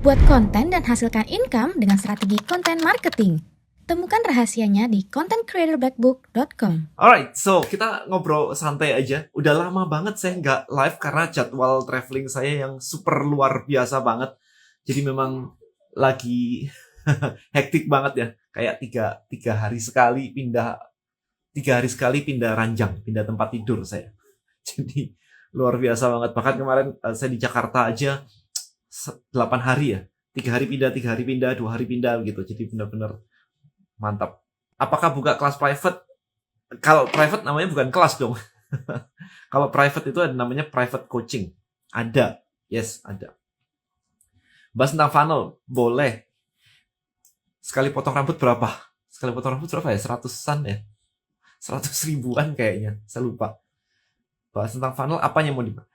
Buat konten dan hasilkan income dengan strategi konten marketing. Temukan rahasianya di contentcreatorblackbook.com. Alright, so kita ngobrol santai aja. Udah lama banget saya nggak live karena jadwal traveling saya yang super luar biasa banget. Jadi memang lagi hektik banget ya. Kayak tiga hari sekali pindah ranjang, pindah tempat tidur saya. Jadi luar biasa banget. Bahkan kemarin saya di Jakarta aja 8 hari ya. 3 hari pindah, 2 hari pindah gitu. Jadi benar-benar mantap. Apakah buka kelas private? Kalau private namanya bukan kelas dong. Kalau private itu ada namanya private coaching. Ada. Yes, ada. Bahas tentang funnel. Boleh. Sekali potong rambut berapa? Sekali potong rambut berapa ya? 100-an ya? 100 ribuan kayaknya. Saya lupa. Bahas tentang funnel, apanya mau dibahas?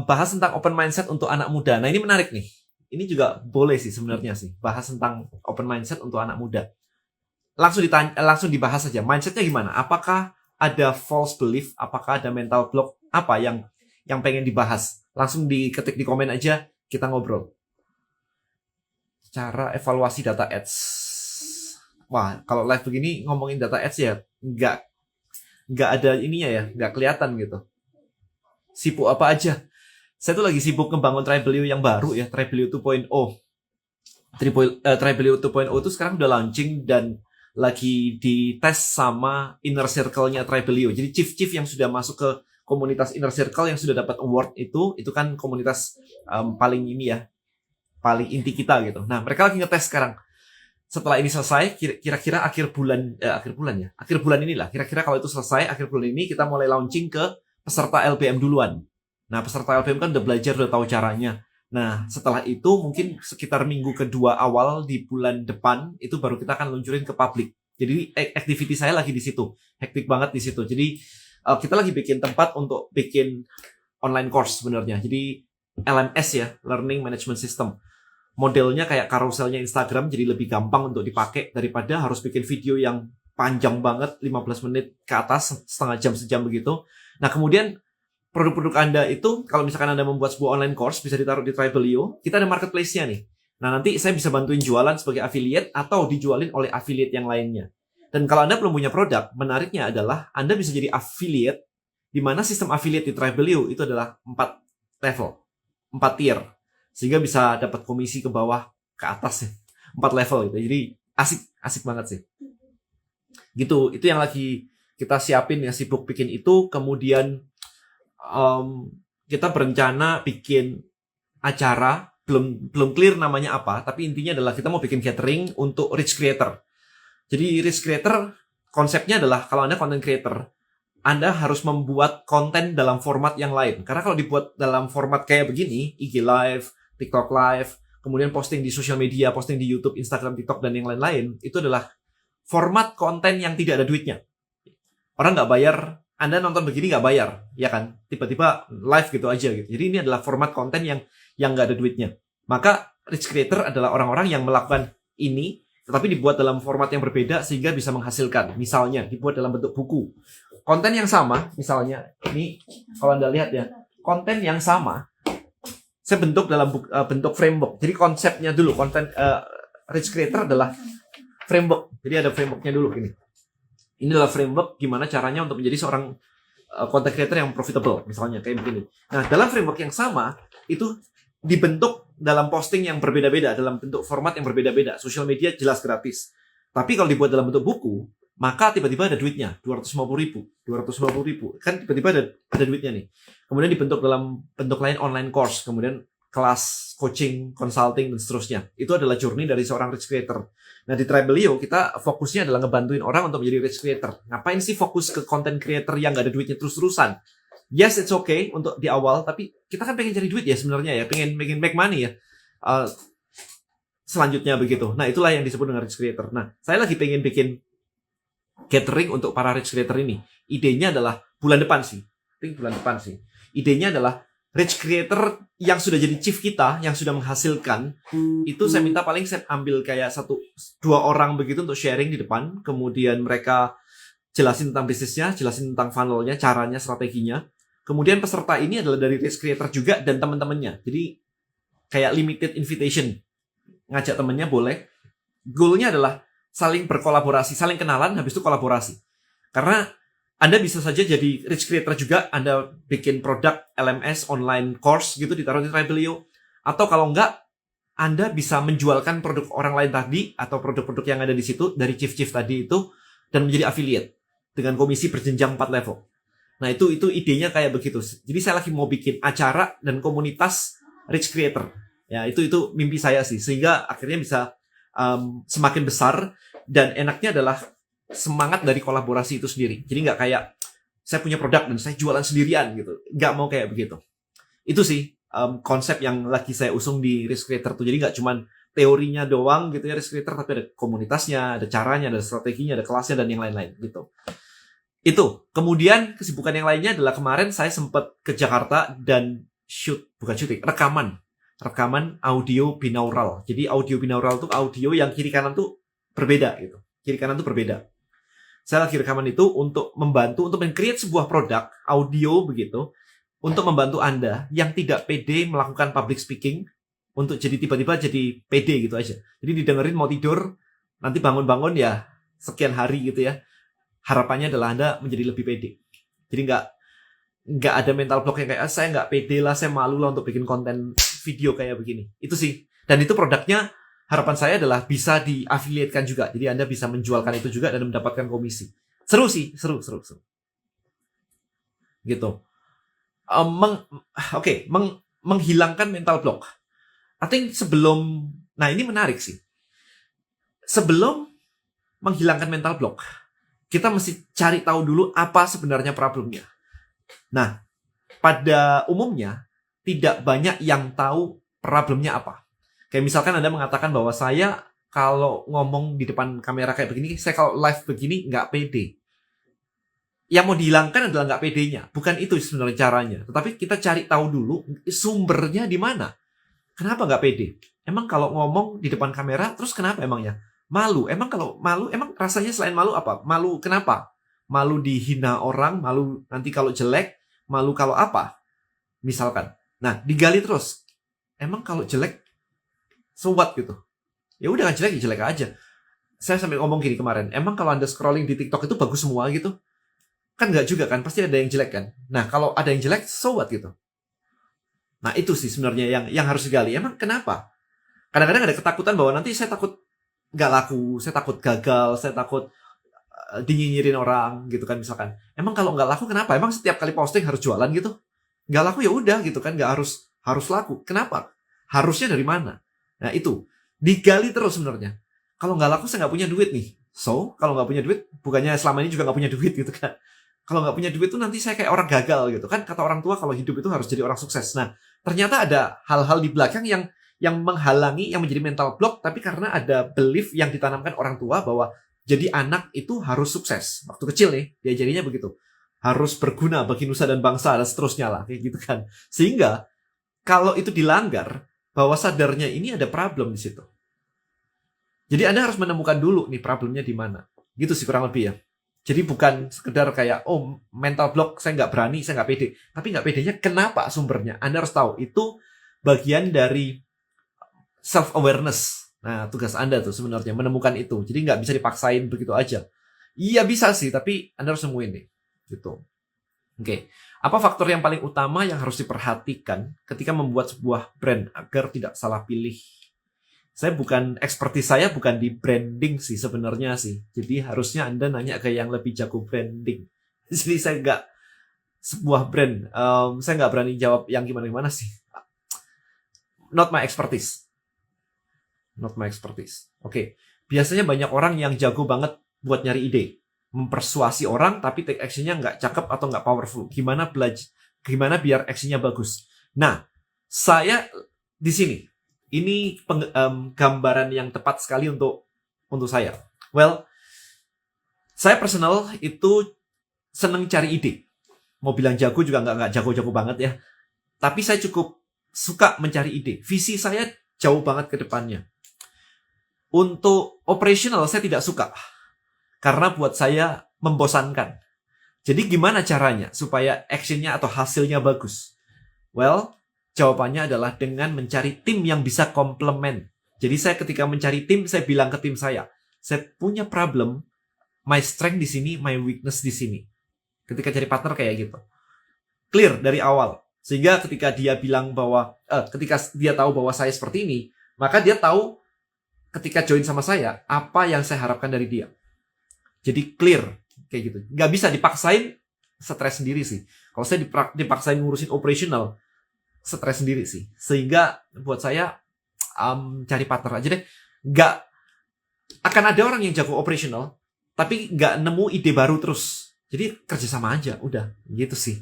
Bahas tentang open mindset untuk anak muda. Nah, ini menarik nih. Ini juga boleh sih sebenarnya sih. Bahas tentang open mindset untuk anak muda. Langsung dibahas saja. Mindsetnya gimana? Apakah ada false belief? Apakah ada mental block? Apa yang pengen dibahas? Langsung diketik di komen aja. Kita ngobrol. Cara evaluasi data ads. Wah, kalau live begini ngomongin data ads ya nggak ada ininya ya, nggak kelihatan gitu. Sibuk apa aja? Saya tuh lagi sibuk ngebangun Tribelio yang baru ya, Tribelio 2.0. Tribelio 2.0 itu sekarang udah launching dan lagi dites sama inner circle-nya Tribelio. Jadi chief yang sudah masuk ke komunitas inner circle yang sudah dapat award itu kan komunitas paling ini ya, paling inti kita gitu. Nah, mereka lagi ngetes sekarang. Setelah ini selesai, kira-kira akhir bulan inilah. Kira-kira kalau itu selesai akhir bulan ini kita mulai launching ke peserta LBM duluan. Nah, peserta LBM kan udah belajar, udah tahu caranya. Nah, setelah itu mungkin sekitar minggu kedua awal di bulan depan itu baru kita akan luncurin ke publik. Jadi activity saya lagi di situ, hektik banget di situ. Jadi kita lagi bikin tempat untuk bikin online course sebenarnya. Jadi LMS ya, Learning Management System. Modelnya kayak karuselnya Instagram, jadi lebih gampang untuk dipakai daripada harus bikin video yang panjang banget, 15 menit ke atas, setengah jam, sejam begitu. Nah, kemudian produk-produk Anda itu, kalau misalkan Anda membuat sebuah online course, bisa ditaruh di Tribelio, kita ada marketplace-nya nih. Nah, nanti saya bisa bantuin jualan sebagai affiliate atau dijualin oleh affiliate yang lainnya. Dan kalau Anda belum punya produk, menariknya adalah Anda bisa jadi affiliate, di mana sistem affiliate di Tribelio itu adalah 4 level, 4 tier. Sehingga bisa dapat komisi ke bawah, ke atas ya. 4 level gitu. Jadi asik banget sih. Gitu, itu yang lagi kita siapin ya, sibuk bikin itu. Kemudian kita berencana bikin acara, belum clear namanya apa, tapi intinya adalah kita mau bikin catering untuk rich creator. Jadi rich creator konsepnya adalah kalau Anda content creator, Anda harus membuat konten dalam format yang lain. Karena kalau dibuat dalam format kayak begini, IG Live, TikTok Live, kemudian posting di social media, posting di YouTube, Instagram, TikTok, dan yang lain-lain, itu adalah format konten yang tidak ada duitnya. Orang nggak bayar, Anda nonton begini nggak bayar, ya kan? Tiba-tiba live gitu aja gitu. Jadi ini adalah format konten yang nggak ada duitnya. Maka rich creator adalah orang-orang yang melakukan ini, tetapi dibuat dalam format yang berbeda sehingga bisa menghasilkan. Misalnya dibuat dalam bentuk buku. Konten yang sama, misalnya ini kalau Anda lihat ya, konten yang sama saya bentuk dalam bentuk framework. Jadi konsepnya dulu, konten rich creator adalah framework. Jadi ada frameworknya dulu ini. Ini adalah framework gimana caranya untuk menjadi seorang content creator yang profitable, misalnya kayak begini. Nah, dalam framework yang sama itu dibentuk dalam posting yang berbeda-beda, dalam bentuk format yang berbeda-beda. Social media jelas gratis. Tapi kalau dibuat dalam bentuk buku, maka tiba-tiba ada duitnya, 250 ribu. Kan tiba-tiba ada duitnya nih. Kemudian dibentuk dalam bentuk lain online course, kemudian kelas coaching, consulting, dan seterusnya. Itu adalah journey dari seorang rich creator. Nah, di Tribelio kita fokusnya adalah ngebantuin orang untuk menjadi rich creator. Ngapain sih fokus ke content creator yang gak ada duitnya terus-terusan? Yes, it's okay untuk di awal, tapi kita kan pengen cari duit ya sebenarnya ya, pengen make money ya. Selanjutnya begitu. Nah, itulah yang disebut dengan rich creator. Nah, saya lagi pengen bikin catering untuk para rich creator ini. Idenya adalah bulan depan sih. Idenya adalah rich creator yang sudah jadi chief kita, yang sudah menghasilkan, itu saya minta paling saya ambil kayak 1-2 orang begitu untuk sharing di depan. Kemudian mereka jelasin tentang bisnisnya, jelasin tentang funnelnya, caranya, strateginya. Kemudian peserta ini adalah dari rich creator juga dan teman-temannya. Jadi kayak limited invitation. ngajak temennya boleh. Goalnya adalah saling berkolaborasi, saling kenalan, habis itu kolaborasi. Karena Anda bisa saja jadi rich creator juga, Anda bikin produk LMS, online course gitu, ditaruh di Tribelio. Atau kalau enggak, Anda bisa menjualkan produk orang lain tadi, atau produk-produk yang ada di situ, dari chief-chief tadi itu, dan menjadi affiliate, dengan komisi berjenjang 4 level. Nah, itu idenya kayak begitu. Jadi saya lagi mau bikin acara dan komunitas rich creator. Ya, itu mimpi saya sih. Sehingga akhirnya bisa semakin besar, dan enaknya adalah semangat dari kolaborasi itu sendiri. Jadi nggak kayak saya punya produk dan saya jualan sendirian gitu. Nggak mau kayak begitu. Itu sih konsep yang lagi saya usung di Risk Creator tuh. Jadi nggak cuman teorinya doang gitu ya Risk Creator, tapi ada komunitasnya, ada caranya, ada strateginya, ada kelasnya, dan yang lain-lain gitu. Itu. Kemudian kesibukan yang lainnya adalah kemarin saya sempat ke Jakarta dan rekaman audio binaural. Jadi audio binaural itu audio yang kiri kanan tuh berbeda gitu. Kiri kanan tuh berbeda. Saya lagi rekaman itu untuk membantu untuk men-create sebuah produk audio begitu, untuk membantu Anda yang tidak pede melakukan public speaking untuk jadi tiba-tiba jadi pede gitu aja. Jadi didengerin mau tidur, nanti bangun-bangun ya sekian hari gitu ya. Harapannya adalah Anda menjadi lebih pede. Jadi nggak ada mental block yang kayak saya nggak pede lah, saya malu lah untuk bikin konten video kayak begini. Itu sih. Dan itu produknya harapan saya adalah bisa di-affiliate-kan juga. Jadi Anda bisa menjualkan itu juga dan mendapatkan komisi. Seru sih, seru. Gitu. Menghilangkan mental block. I think nah ini menarik sih. Sebelum menghilangkan mental block, kita mesti cari tahu dulu apa sebenarnya problemnya. Nah, pada umumnya tidak banyak yang tahu problemnya apa. Kayak misalkan Anda mengatakan bahwa saya kalau ngomong di depan kamera kayak begini, saya kalau live begini nggak pede. Yang mau dihilangkan adalah nggak pedenya. Bukan itu sebenarnya caranya. Tetapi kita cari tahu dulu sumbernya di mana. Kenapa nggak pede? Emang kalau ngomong di depan kamera, terus kenapa emangnya? Malu. Emang kalau malu, emang rasanya selain malu apa? Malu kenapa? Malu dihina orang, malu nanti kalau jelek, malu kalau apa? Misalkan. Nah, digali terus. Emang kalau jelek, so what gitu? Ya udah kan jelek, ya jelek aja. Saya sambil ngomong gini kemarin, emang kalau Anda scrolling di TikTok itu bagus semua gitu? Kan nggak juga kan, pasti ada yang jelek kan. Nah, kalau ada yang jelek, so what gitu. Nah, itu sih sebenarnya yang harus digali. Emang kenapa? Kadang-kadang ada ketakutan bahwa nanti saya takut nggak laku, saya takut gagal, saya takut dinyinyirin orang gitu kan misalkan. Emang kalau nggak laku kenapa? Emang setiap kali posting harus jualan gitu? Nggak laku ya udah gitu kan, nggak harus laku. Kenapa? Harusnya dari mana? Nah, itu digali terus sebenarnya. Kalau nggak laku saya nggak punya duit nih. So, kalau nggak punya duit, bukannya selama ini juga nggak punya duit gitu kan. Kalau nggak punya duit tuh nanti saya kayak orang gagal gitu kan. Kata orang tua kalau hidup itu harus jadi orang sukses. Nah, ternyata ada hal-hal di belakang yang menghalangi, yang menjadi mental block, tapi karena ada belief yang ditanamkan orang tua bahwa jadi anak itu harus sukses. Waktu kecil nih, diajarinya begitu. Harus berguna bagi nusa dan bangsa, dan seterusnya lah. Kayak gitu kan. Sehingga, kalau itu dilanggar, bahwa sadarnya ini ada problem di situ. Jadi Anda harus menemukan dulu nih problemnya di mana. Gitu sih kurang lebih ya. Jadi bukan sekedar kayak, oh mental block, saya nggak berani, saya nggak pede. Tapi nggak pedenya kenapa sumbernya? Anda harus tahu, itu bagian dari self-awareness. Nah, tugas Anda tuh sebenarnya menemukan itu. Jadi nggak bisa dipaksain begitu aja. Iya bisa sih, tapi Anda harus nemuin nih. Gitu. Oke. Apa faktor yang paling utama yang harus diperhatikan ketika membuat sebuah brand agar tidak salah pilih? Expertise saya bukan di branding sih sebenarnya sih. Jadi harusnya Anda nanya ke yang lebih jago branding. Jadi saya nggak sebuah brand. Saya nggak berani jawab yang gimana-gimana sih. Not my expertise. Oke. Biasanya banyak orang yang jago banget buat nyari ide. Mempersuasi orang tapi take action-nya nggak cakep atau nggak powerful. Gimana biar action-nya bagus. Nah, saya di sini. Ini gambaran yang tepat sekali untuk saya. Well, saya personal itu seneng cari ide. Mau bilang jago juga nggak jago-jago banget ya. Tapi saya cukup suka mencari ide. Visi saya jauh banget ke depannya. Untuk operational saya tidak suka. Karena buat saya membosankan. Jadi gimana caranya supaya actionnya atau hasilnya bagus? Well, jawabannya adalah dengan mencari tim yang bisa komplement. Jadi saya ketika mencari tim, saya bilang ke tim saya punya problem, my strength di sini, my weakness di sini. Ketika cari partner kayak gitu. Clear dari awal. Sehingga ketika dia bilang bahwa, ketika dia tahu bahwa saya seperti ini, maka dia tahu ketika join sama saya, apa yang saya harapkan dari dia. Jadi clear, kayak gitu. Nggak bisa dipaksain, stres sendiri sih. Kalau saya dipaksain ngurusin operational, stres sendiri sih. Sehingga buat saya, cari partner aja deh. Nggak akan ada orang yang jago operational, tapi nggak nemu ide baru terus. Jadi kerjasama aja, udah. Gitu sih.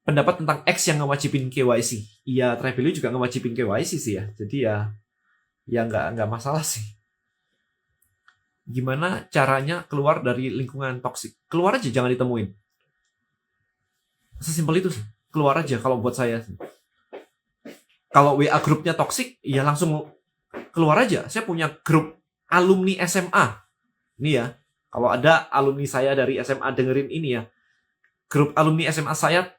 Pendapat tentang X yang ngewajibin KYC. Iya, Tribelio juga ngewajibin KYC sih ya. Jadi ya nggak masalah sih. Gimana caranya keluar dari lingkungan toksik? Keluar aja, jangan ditemuin. Sesimpel itu sih. Keluar aja kalau buat saya. Kalau WA grupnya toksik, ya langsung keluar aja. Saya punya grup alumni SMA. Ini ya, kalau ada alumni saya dari SMA dengerin ini ya. Grup alumni SMA saya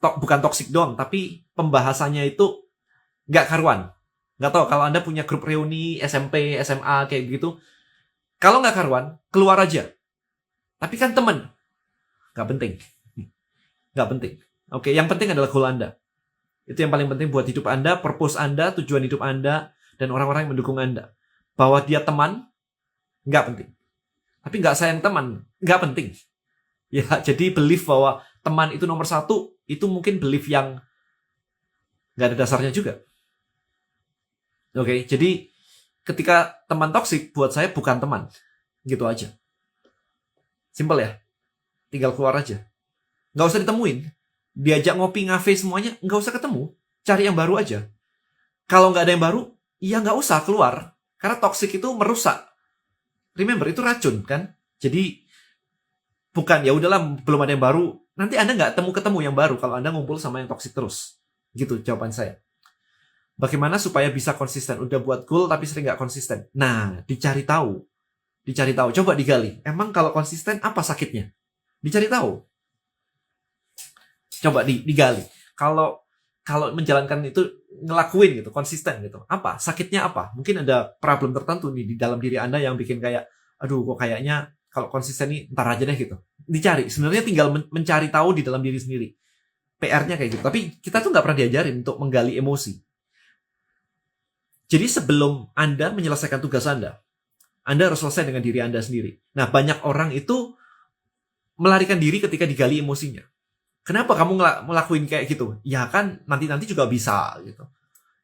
bukan toksik doang, tapi pembahasannya itu nggak karuan. Nggak tahu kalau Anda punya grup reuni SMP, SMA kayak gitu. Kalau nggak karuan, keluar aja. Tapi kan temen. Nggak penting. Nggak penting. Oke, yang penting adalah goal Anda. Itu yang paling penting buat hidup Anda, purpose Anda, tujuan hidup Anda, dan orang-orang yang mendukung Anda. Bahwa dia teman, nggak penting. Tapi nggak sayang teman, nggak penting. Ya, jadi belief bahwa teman itu nomor satu, itu mungkin belief yang nggak ada dasarnya juga. Oke, jadi ketika teman toksik, buat saya bukan teman. Gitu aja. Simpel ya. Tinggal keluar aja. Nggak usah ditemuin. Diajak ngopi, ngafe semuanya, nggak usah ketemu. Cari yang baru aja. Kalau nggak ada yang baru, ya nggak usah keluar. Karena toksik itu merusak. Remember, itu racun kan? Jadi, bukan, ya udahlah, belum ada yang baru. Nanti Anda nggak ketemu yang baru kalau Anda ngumpul sama yang toksik terus. Gitu jawaban saya. Bagaimana supaya bisa konsisten? Udah buat goal tapi sering nggak konsisten. Nah, dicari tahu. Dicari tahu. Coba digali. Emang kalau konsisten apa sakitnya? Dicari tahu. Coba digali. Kalau menjalankan itu, ngelakuin gitu, konsisten gitu. Apa? Sakitnya apa? Mungkin ada problem tertentu nih di dalam diri Anda yang bikin kayak, aduh kok kayaknya kalau konsisten nih ntar aja deh gitu. Dicari. Sebenarnya tinggal mencari tahu di dalam diri sendiri. PR-nya kayak gitu. Tapi kita tuh nggak pernah diajarin untuk menggali emosi. Jadi sebelum Anda menyelesaikan tugas Anda harus selesai dengan diri Anda sendiri. Nah, banyak orang itu melarikan diri ketika digali emosinya. Kenapa kamu ngelakuin kayak gitu? Ya kan nanti juga bisa gitu.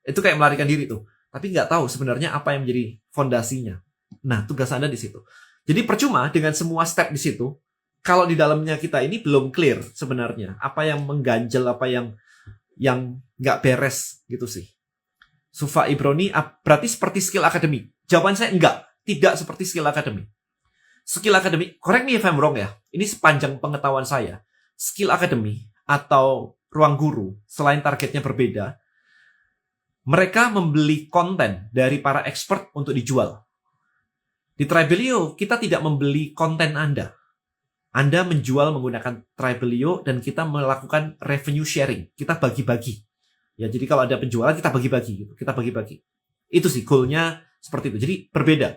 Itu kayak melarikan diri tuh. Tapi nggak tahu sebenarnya apa yang menjadi fondasinya. Nah, tugas Anda di situ. Jadi percuma dengan semua step di situ, kalau di dalamnya kita ini belum clear sebenarnya. Apa yang mengganjel, apa yang nggak beres gitu sih. Sufa Ibroni, berarti seperti skill academy? Jawaban saya enggak. Tidak seperti skill academy. Skill academy, correct me if I'm wrong ya. Ini sepanjang pengetahuan saya. Skill academy atau ruang guru, selain targetnya berbeda, mereka membeli konten dari para expert untuk dijual. Di Tribelio, kita tidak membeli konten Anda. Anda menjual menggunakan Tribelio dan kita melakukan revenue sharing. Kita bagi-bagi. Ya, jadi kalau ada penjualan kita bagi-bagi gitu. Kita bagi-bagi. Itu sih goalnya seperti itu. Jadi berbeda.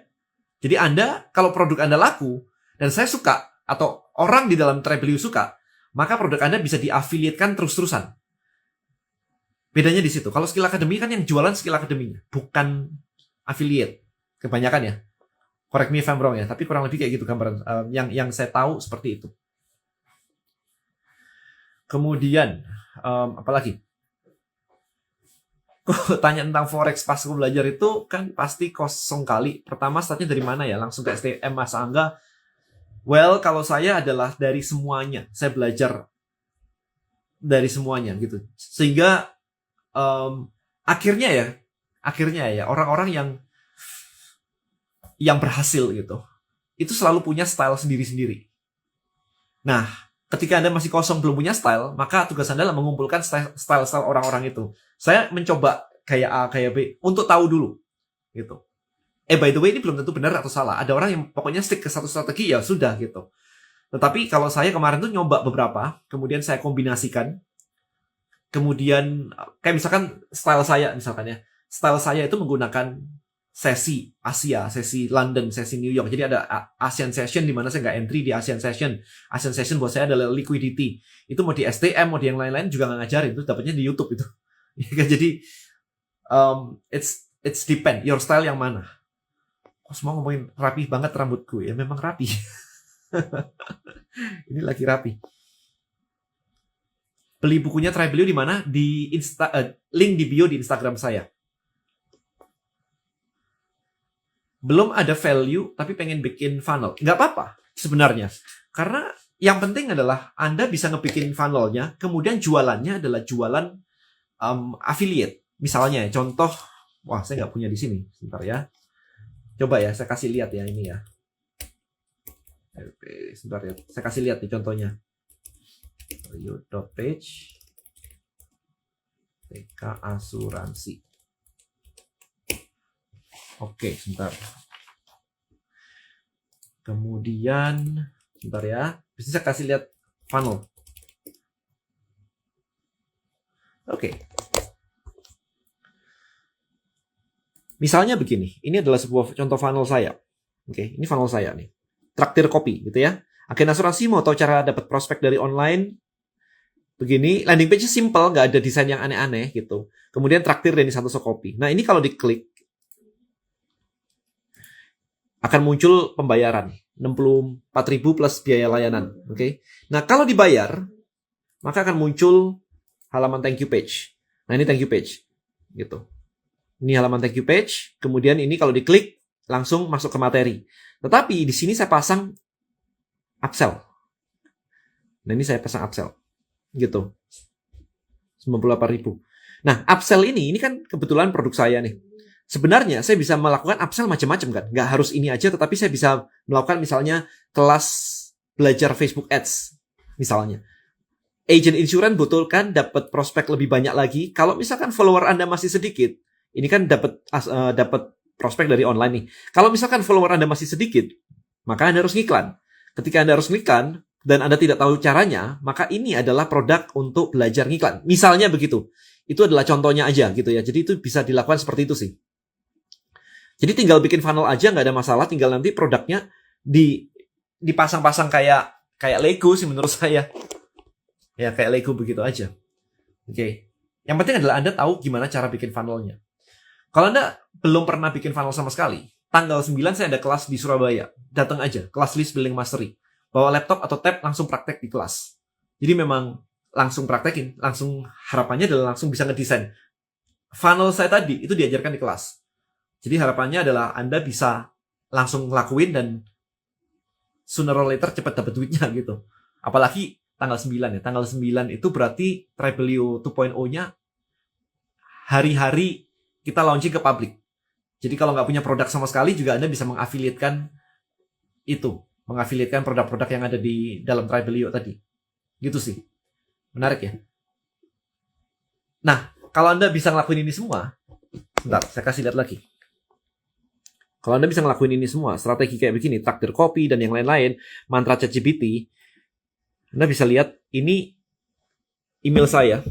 Jadi Anda, kalau produk Anda laku, dan saya suka, atau orang di dalam Tribelio suka, maka produk Anda bisa diafiliatkan terus-terusan. Bedanya di situ. Kalau skill academy kan yang jualan skill academy-nya, bukan affiliate. Kebanyakan ya. Correct me if I'm wrong ya, tapi kurang lebih kayak gitu gambaran. Yang saya tahu seperti itu. Kemudian, apalagi? Tanya tentang forex pas aku belajar itu kan pasti kosong kali. Pertama startnya dari mana ya? Langsung ke STM Mas Angga. Well, kalau saya adalah dari semuanya. Saya belajar dari semuanya gitu. Sehingga akhirnya ya orang-orang yang berhasil gitu, itu selalu punya style sendiri-sendiri. Nah, ketika Anda masih kosong belum punya style, maka tugas Anda adalah mengumpulkan style-style orang-orang itu. Saya mencoba kayak A, kayak B untuk tahu dulu gitu. By the way, ini belum tentu benar atau salah. Ada orang yang pokoknya stick ke satu strategi, ya sudah gitu. Tetapi kalau saya kemarin tuh nyoba beberapa, kemudian saya kombinasikan. Kemudian kayak misalkan style saya misalkan ya. style saya itu menggunakan sesi Asia, sesi London, sesi New York. Jadi ada ASEAN session di mana saya nggak entry di ASEAN session. ASEAN session buat saya adalah liquidity. Itu mau di STM, mau di yang lain-lain juga nggak ngajarin. Itu dapatnya di YouTube itu. Jadi it's depend your style yang mana. Oh, semua ngomongin rapi banget rambutku ya, memang rapi. Ini lagi rapi. Beli bukunya Tribelio di mana? Di link di bio di Instagram saya. Belum ada value tapi pengen bikin funnel. Nggak apa-apa sebenarnya. Karena yang penting adalah Anda bisa ngebikin funnelnya, kemudian jualannya adalah jualan affiliate. Misalnya contoh, wah saya nggak punya di sini. Sebentar ya. Coba ya, saya kasih lihat ya ini ya. Sebentar ya, saya kasih lihat nih contohnya. Page TK Asuransi. Oke, sebentar. Kemudian, sebentar ya. Bisa saya kasih lihat funnel. Oke. Misalnya begini. Ini adalah sebuah contoh funnel saya. Oke, ini funnel saya nih. Traktir kopi, gitu ya. Agen asuransi mau tahu cara dapat prospek dari online. Begini, landing page simple, nggak ada desain yang aneh-aneh gitu. Kemudian traktir Denny Santoso Kopi. Nah, ini kalau diklik, akan muncul pembayaran 64.000 plus biaya layanan, oke? Nah, kalau dibayar, maka akan muncul halaman thank you page. Nah, ini thank you page, gitu. Ini halaman thank you page. Kemudian ini kalau diklik langsung masuk ke materi. Tetapi di sini saya pasang upsell. Nah, ini saya pasang upsell, gitu. 98.000. Nah, upsell ini kan kebetulan produk saya nih. Sebenarnya saya bisa melakukan upsell macam-macam kan. Nggak harus ini aja, tetapi saya bisa melakukan misalnya kelas belajar Facebook Ads. Misalnya. Agent insurance butuh kan dapat prospek lebih banyak lagi. Kalau misalkan follower Anda masih sedikit, ini kan dapat prospek dari online nih. Kalau misalkan follower Anda masih sedikit, maka Anda harus ngiklan. Ketika Anda harus ngiklan, dan Anda tidak tahu caranya, maka ini adalah produk untuk belajar ngiklan. Misalnya begitu. Itu adalah contohnya aja gitu ya. Jadi itu bisa dilakukan seperti itu sih. Jadi tinggal bikin funnel aja, nggak ada masalah. Tinggal nanti produknya dipasang-pasang kayak Lego sih menurut saya. Ya kayak Lego begitu aja. Oke. Yang penting adalah Anda tahu gimana cara bikin funnelnya. Kalau Anda belum pernah bikin funnel sama sekali, tanggal 9 saya ada kelas di Surabaya. Datang aja, kelas List Building Mastery. Bawa laptop atau tab langsung praktek di kelas. Jadi memang langsung praktekin. Langsung harapannya adalah langsung bisa ngedesain. Funnel saya tadi itu diajarkan di kelas. Jadi harapannya adalah Anda bisa langsung ngelakuin dan sooner or later cepat dapat duitnya gitu. Apalagi tanggal 9 ya. Tanggal 9 itu berarti Tribelio 2.0-nya hari-hari kita launching ke publik. Jadi kalau nggak punya produk sama sekali juga Anda bisa mengafiliatkan itu. Mengafiliatkan produk-produk yang ada di dalam Tribelio tadi. Gitu sih. Menarik ya. Nah, kalau Anda bisa ngelakuin ini semua, sebentar, saya kasih lihat lagi. Kalau Anda bisa ngelakuin ini semua, strategi kayak begini, traktir kopi dan yang lain-lain, mantra ChatGPT, Anda bisa lihat ini email saya.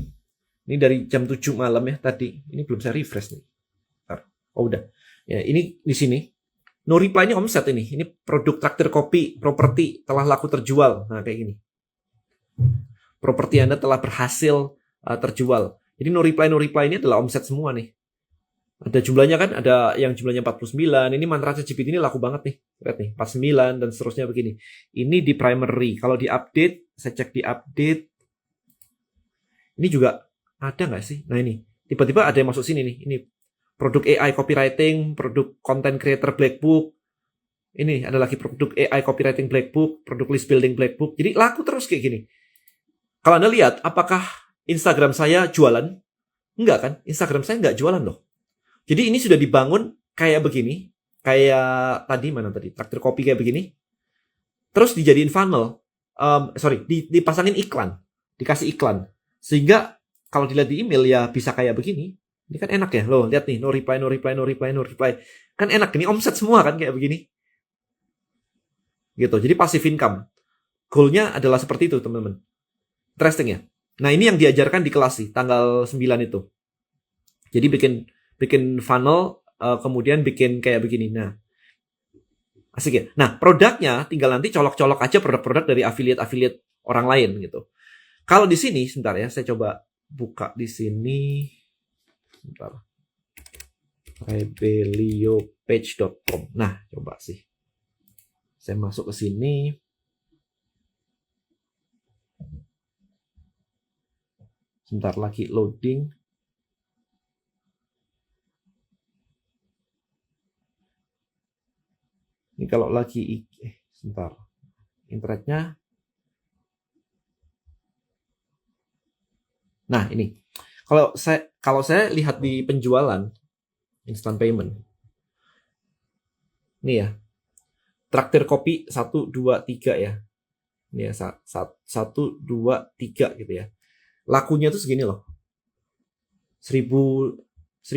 Ini dari jam 7 malam ya tadi. Ini belum saya refresh nih. Bentar. Oh udah. Ya, ini di sini. No reply ini omset ini. Ini produk traktir kopi, properti telah laku terjual. Nah, kayak gini. Properti Anda telah berhasil terjual. Jadi no reply ini adalah omset semua nih. Ada jumlahnya kan, ada yang jumlahnya 49. Ini mantra ChatGPT ini laku banget nih. Lihat nih, 49 dan seterusnya begini. Ini di primary. Kalau di update, saya cek di update. Ini juga ada nggak sih? Nah ini, tiba-tiba ada yang masuk sini nih. Ini produk AI copywriting, produk content creator black book. Ini ada lagi produk AI copywriting black book, produk list building black book. Jadi laku terus kayak gini. Kalau Anda lihat, apakah Instagram saya jualan? Enggak kan? Instagram saya nggak jualan loh. Jadi ini sudah dibangun kayak begini. Kayak tadi, mana tadi? Traktir kopi kayak begini. Terus dijadiin funnel. Dipasangin iklan. Dikasih iklan. Sehingga kalau dilihat di email ya bisa kayak begini. Ini kan enak ya. Loh, lihat nih. No reply. Kan enak. Ini omset semua kan kayak begini. Gitu. Jadi passive income. Goalnya adalah seperti itu, teman-teman. Interesting ya. Nah, ini yang diajarkan di kelas sih. Tanggal 9 itu. Jadi bikin bikin funnel, kemudian bikin kayak begini. Nah, asik ya. Nah, produknya tinggal nanti colok-colok aja produk-produk dari affiliate orang lain gitu. Kalau di sini, sebentar ya, saya coba buka di sini. Sebentar. rebeliopage.com. Nah, coba sih. Saya masuk ke sini. Sebentar lagi loading. Ini kalau lagi sebentar. Internetnya. Nah, ini. Kalau saya lihat di penjualan instant payment. Ini ya. Traktir kopi 1 2 3 ya. Ini ya 1 2 3 gitu ya. Lakunya tuh segini loh. 1000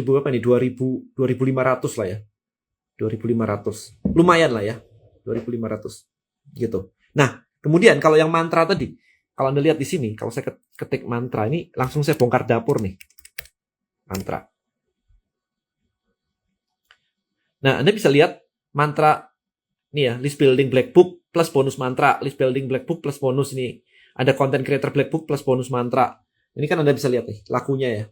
berapa nih? 2500 lah ya. 2500. Lumayan lah ya. 2500 gitu. Nah, kemudian kalau yang mantra tadi, kalau Anda lihat di sini, kalau saya ketik mantra ini langsung saya bongkar dapur nih. Mantra. Nah, Anda bisa lihat mantra ini ya, list building black book plus bonus mantra, list building black book plus bonus ini. Ada content creator black book plus bonus mantra. Ini kan Anda bisa lihat nih, lakunya ya.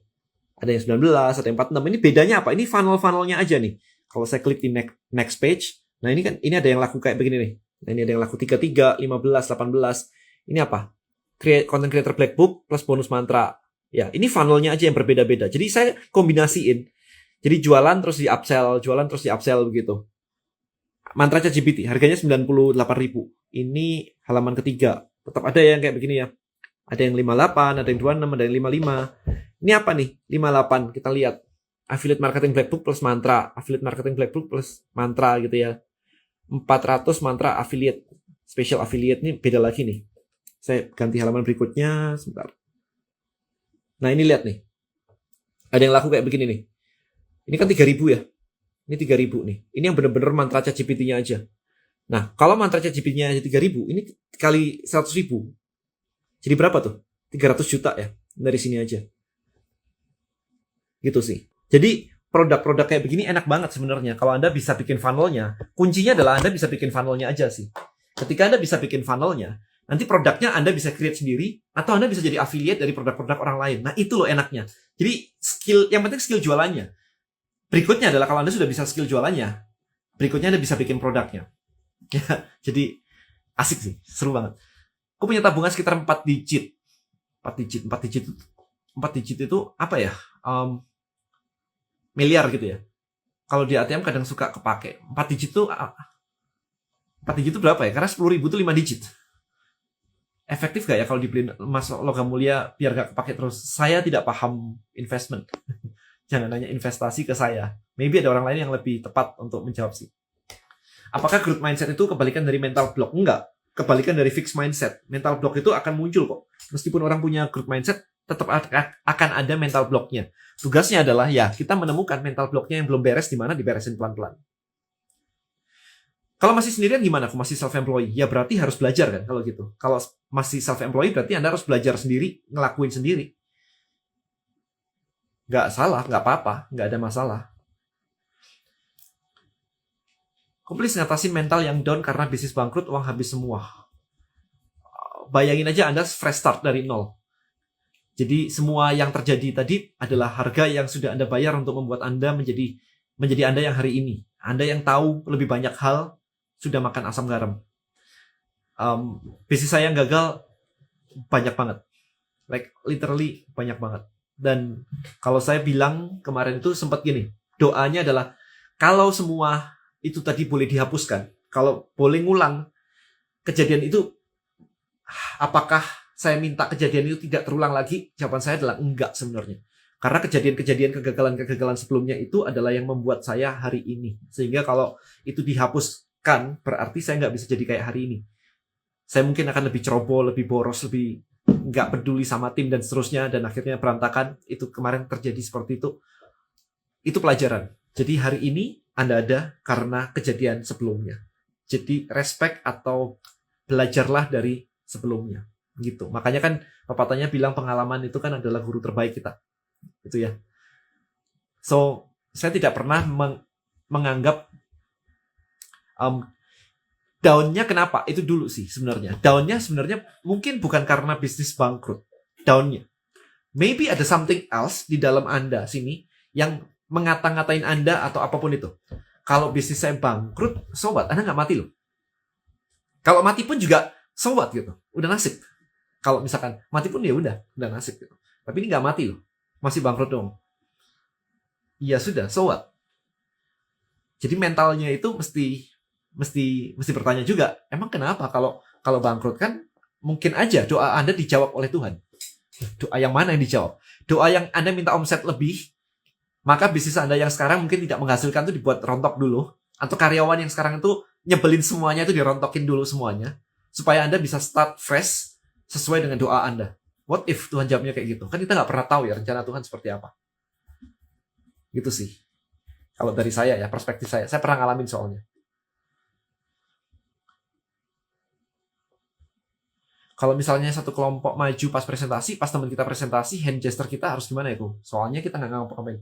Ada yang 19, ada yang 46. Ini bedanya apa? Ini funnel-funnelnya aja nih. Kalau saya klik di next page, nah ini kan ini ada yang laku kayak begini nih. Nah, ini ada yang laku 33, 15, 18. Ini apa? Content creator black book plus bonus mantra. Ya, ini funnelnya aja yang berbeda-beda. Jadi saya kombinasiin. Jadi jualan terus di upsell begitu. Mantra ChatGPT harganya 98.000. Ini halaman ketiga. Tetap ada yang kayak begini ya. Ada yang 58, ada yang 26, ada yang 55. Ini apa nih? 58. Kita lihat. Affiliate marketing black book plus mantra. Affiliate marketing black book plus mantra gitu ya. 400 mantra affiliate. Special affiliate ini beda lagi nih. Saya ganti halaman berikutnya sebentar. Nah, ini lihat nih. Ada yang laku kayak begini nih. Ini kan 3.000 ya. Ini 3.000 nih. Ini yang benar-benar mantra ChatGPT-nya aja. Nah, kalau mantra ChatGPT-nya aja 3.000, ini kali 100.000. Jadi berapa tuh? 300 juta ya. Dari sini aja. Gitu sih. Jadi produk-produk kayak begini enak banget sebenarnya. Kalau Anda bisa bikin funnelnya, kuncinya adalah Anda bisa bikin funnelnya aja sih. Ketika Anda bisa bikin funnelnya, nanti produknya Anda bisa create sendiri, atau Anda bisa jadi affiliate dari produk-produk orang lain. Nah, itu loh enaknya. Jadi yang penting skill jualannya. Berikutnya adalah kalau Anda sudah bisa skill jualannya, berikutnya Anda bisa bikin produknya. Ya, jadi asik sih, seru banget. Aku punya tabungan sekitar 4 digit. 4 digit itu apa ya? Miliar gitu ya. Kalau di ATM kadang suka kepake. 4 digit itu berapa ya? Karena 10.000 itu 5 digit. Efektif gak ya kalau dibeliin emas logam mulia biar gak kepake terus? Saya tidak paham investment. Jangan nanya investasi ke saya. Maybe ada orang lain yang lebih tepat untuk menjawab sih. Apakah growth mindset itu kebalikan dari mental block? Enggak. Kebalikan dari fixed mindset. Mental block itu akan muncul kok. Meskipun orang punya growth mindset, tetap akan ada mental blocknya. Tugasnya adalah ya kita menemukan mental blocknya yang belum beres di mana diberesin pelan-pelan. Kalau masih sendirian gimana? Aku masih self-employed. Ya berarti harus belajar kan kalau gitu. Kalau masih self-employed berarti Anda harus belajar sendiri, ngelakuin sendiri. Nggak salah, nggak apa-apa, nggak ada masalah. Please ngatasin mental yang down karena bisnis bangkrut, uang habis semua. Bayangin aja Anda fresh start dari nol. Jadi semua yang terjadi tadi adalah harga yang sudah Anda bayar untuk membuat Anda menjadi Anda yang hari ini. Anda yang tahu lebih banyak hal, sudah makan asam garam. Bisnis saya yang gagal banyak banget. Like literally banyak banget. Dan kalau saya bilang kemarin itu sempat gini, doanya adalah kalau semua itu tadi boleh dihapuskan, kalau boleh ngulang kejadian itu, apakah saya minta kejadian itu tidak terulang lagi? Jawaban saya adalah enggak sebenarnya. Karena kejadian-kejadian kegagalan-kegagalan sebelumnya itu adalah yang membuat saya hari ini. Sehingga kalau itu dihapuskan, berarti saya nggak bisa jadi kayak hari ini. Saya mungkin akan lebih ceroboh, lebih boros, lebih nggak peduli sama tim dan seterusnya, dan akhirnya berantakan. Itu kemarin terjadi seperti itu. Itu pelajaran. Jadi hari ini Anda ada karena kejadian sebelumnya. Jadi respect atau belajarlah dari sebelumnya. Gitu. Makanya kan pepatahnya bilang pengalaman itu kan adalah guru terbaik kita. Itu ya. So, saya tidak pernah menganggap down-nya kenapa? Itu dulu sih sebenarnya. Down-nya sebenarnya mungkin bukan karena bisnis bangkrut. Down-nya. Maybe ada something else di dalam Anda sini yang mengata-ngatain Anda atau apapun itu. Kalau bisnis saya bangkrut, so what? Anda nggak mati loh. Kalau mati pun juga so what gitu. Udah nasib. Kalau misalkan mati pun ya udah nasib gitu. Tapi ini nggak mati loh. Masih bangkrut dong. Ya sudah, so what? Jadi mentalnya itu mesti bertanya juga, emang kenapa kalau bangkrut kan mungkin aja doa Anda dijawab oleh Tuhan. Doa yang mana yang dijawab? Doa yang Anda minta omset lebih, maka bisnis Anda yang sekarang mungkin tidak menghasilkan itu dibuat rontok dulu, atau karyawan yang sekarang itu nyebelin semuanya itu dirontokin dulu semuanya, supaya Anda bisa start fresh sesuai dengan doa Anda. What if Tuhan jawabnya kayak gitu? Kan kita nggak pernah tahu ya rencana Tuhan seperti apa. Gitu sih. Kalau dari saya ya, perspektif saya pernah ngalamin soalnya. Kalau misalnya satu kelompok maju pas presentasi, pas teman kita presentasi, hand gesture kita harus gimana ya, soalnya kita nggak ngapa-ngapain.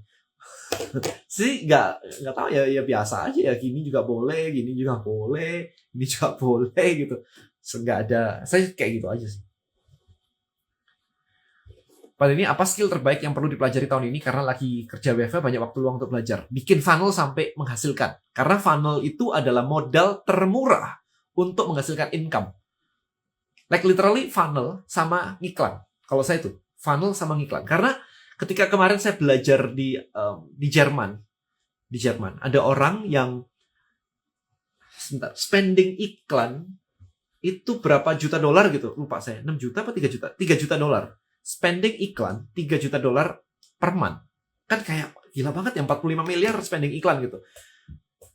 Sih nggak tahu ya biasa aja ya, gini juga boleh ini juga boleh gitu. Nggak ada, saya kayak gitu aja sih. Pada ini apa skill terbaik yang perlu dipelajari tahun ini karena lagi kerja WFH banyak waktu luang untuk belajar. Bikin funnel sampai menghasilkan. Karena funnel itu adalah modal termurah untuk menghasilkan income. Like literally funnel sama ngiklan. Kalau saya itu funnel sama ngiklan. Karena ketika kemarin saya belajar di Jerman, ada orang yang spending iklan itu berapa juta dolar gitu, lupa saya, 6 juta apa 3 juta? 3 juta dolar. Spending iklan 3 juta dolar per month. Kan kayak gila banget ya, 45 miliar spending iklan gitu.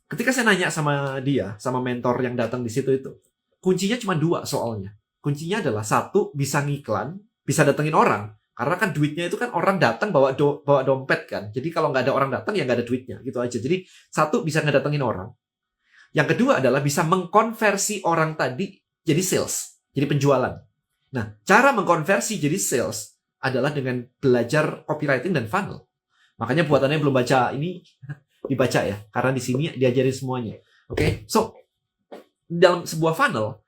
Ketika saya nanya sama dia, sama mentor yang datang di situ itu, kuncinya cuma 2 soalnya. Kuncinya adalah 1, bisa ngiklan, bisa datengin orang. Karena kan duitnya itu kan orang datang bawa dompet kan. Jadi kalau nggak ada orang datang ya nggak ada duitnya. Gitu aja. Jadi 1, bisa ngedatengin orang. Yang kedua adalah bisa mengkonversi orang tadi jadi sales. Jadi penjualan. Nah, cara mengkonversi jadi sales adalah dengan belajar copywriting dan funnel. Makanya buat Anda yang belum baca ini, dibaca ya. Karena di sini diajarin semuanya. Oke? So, dalam sebuah funnel,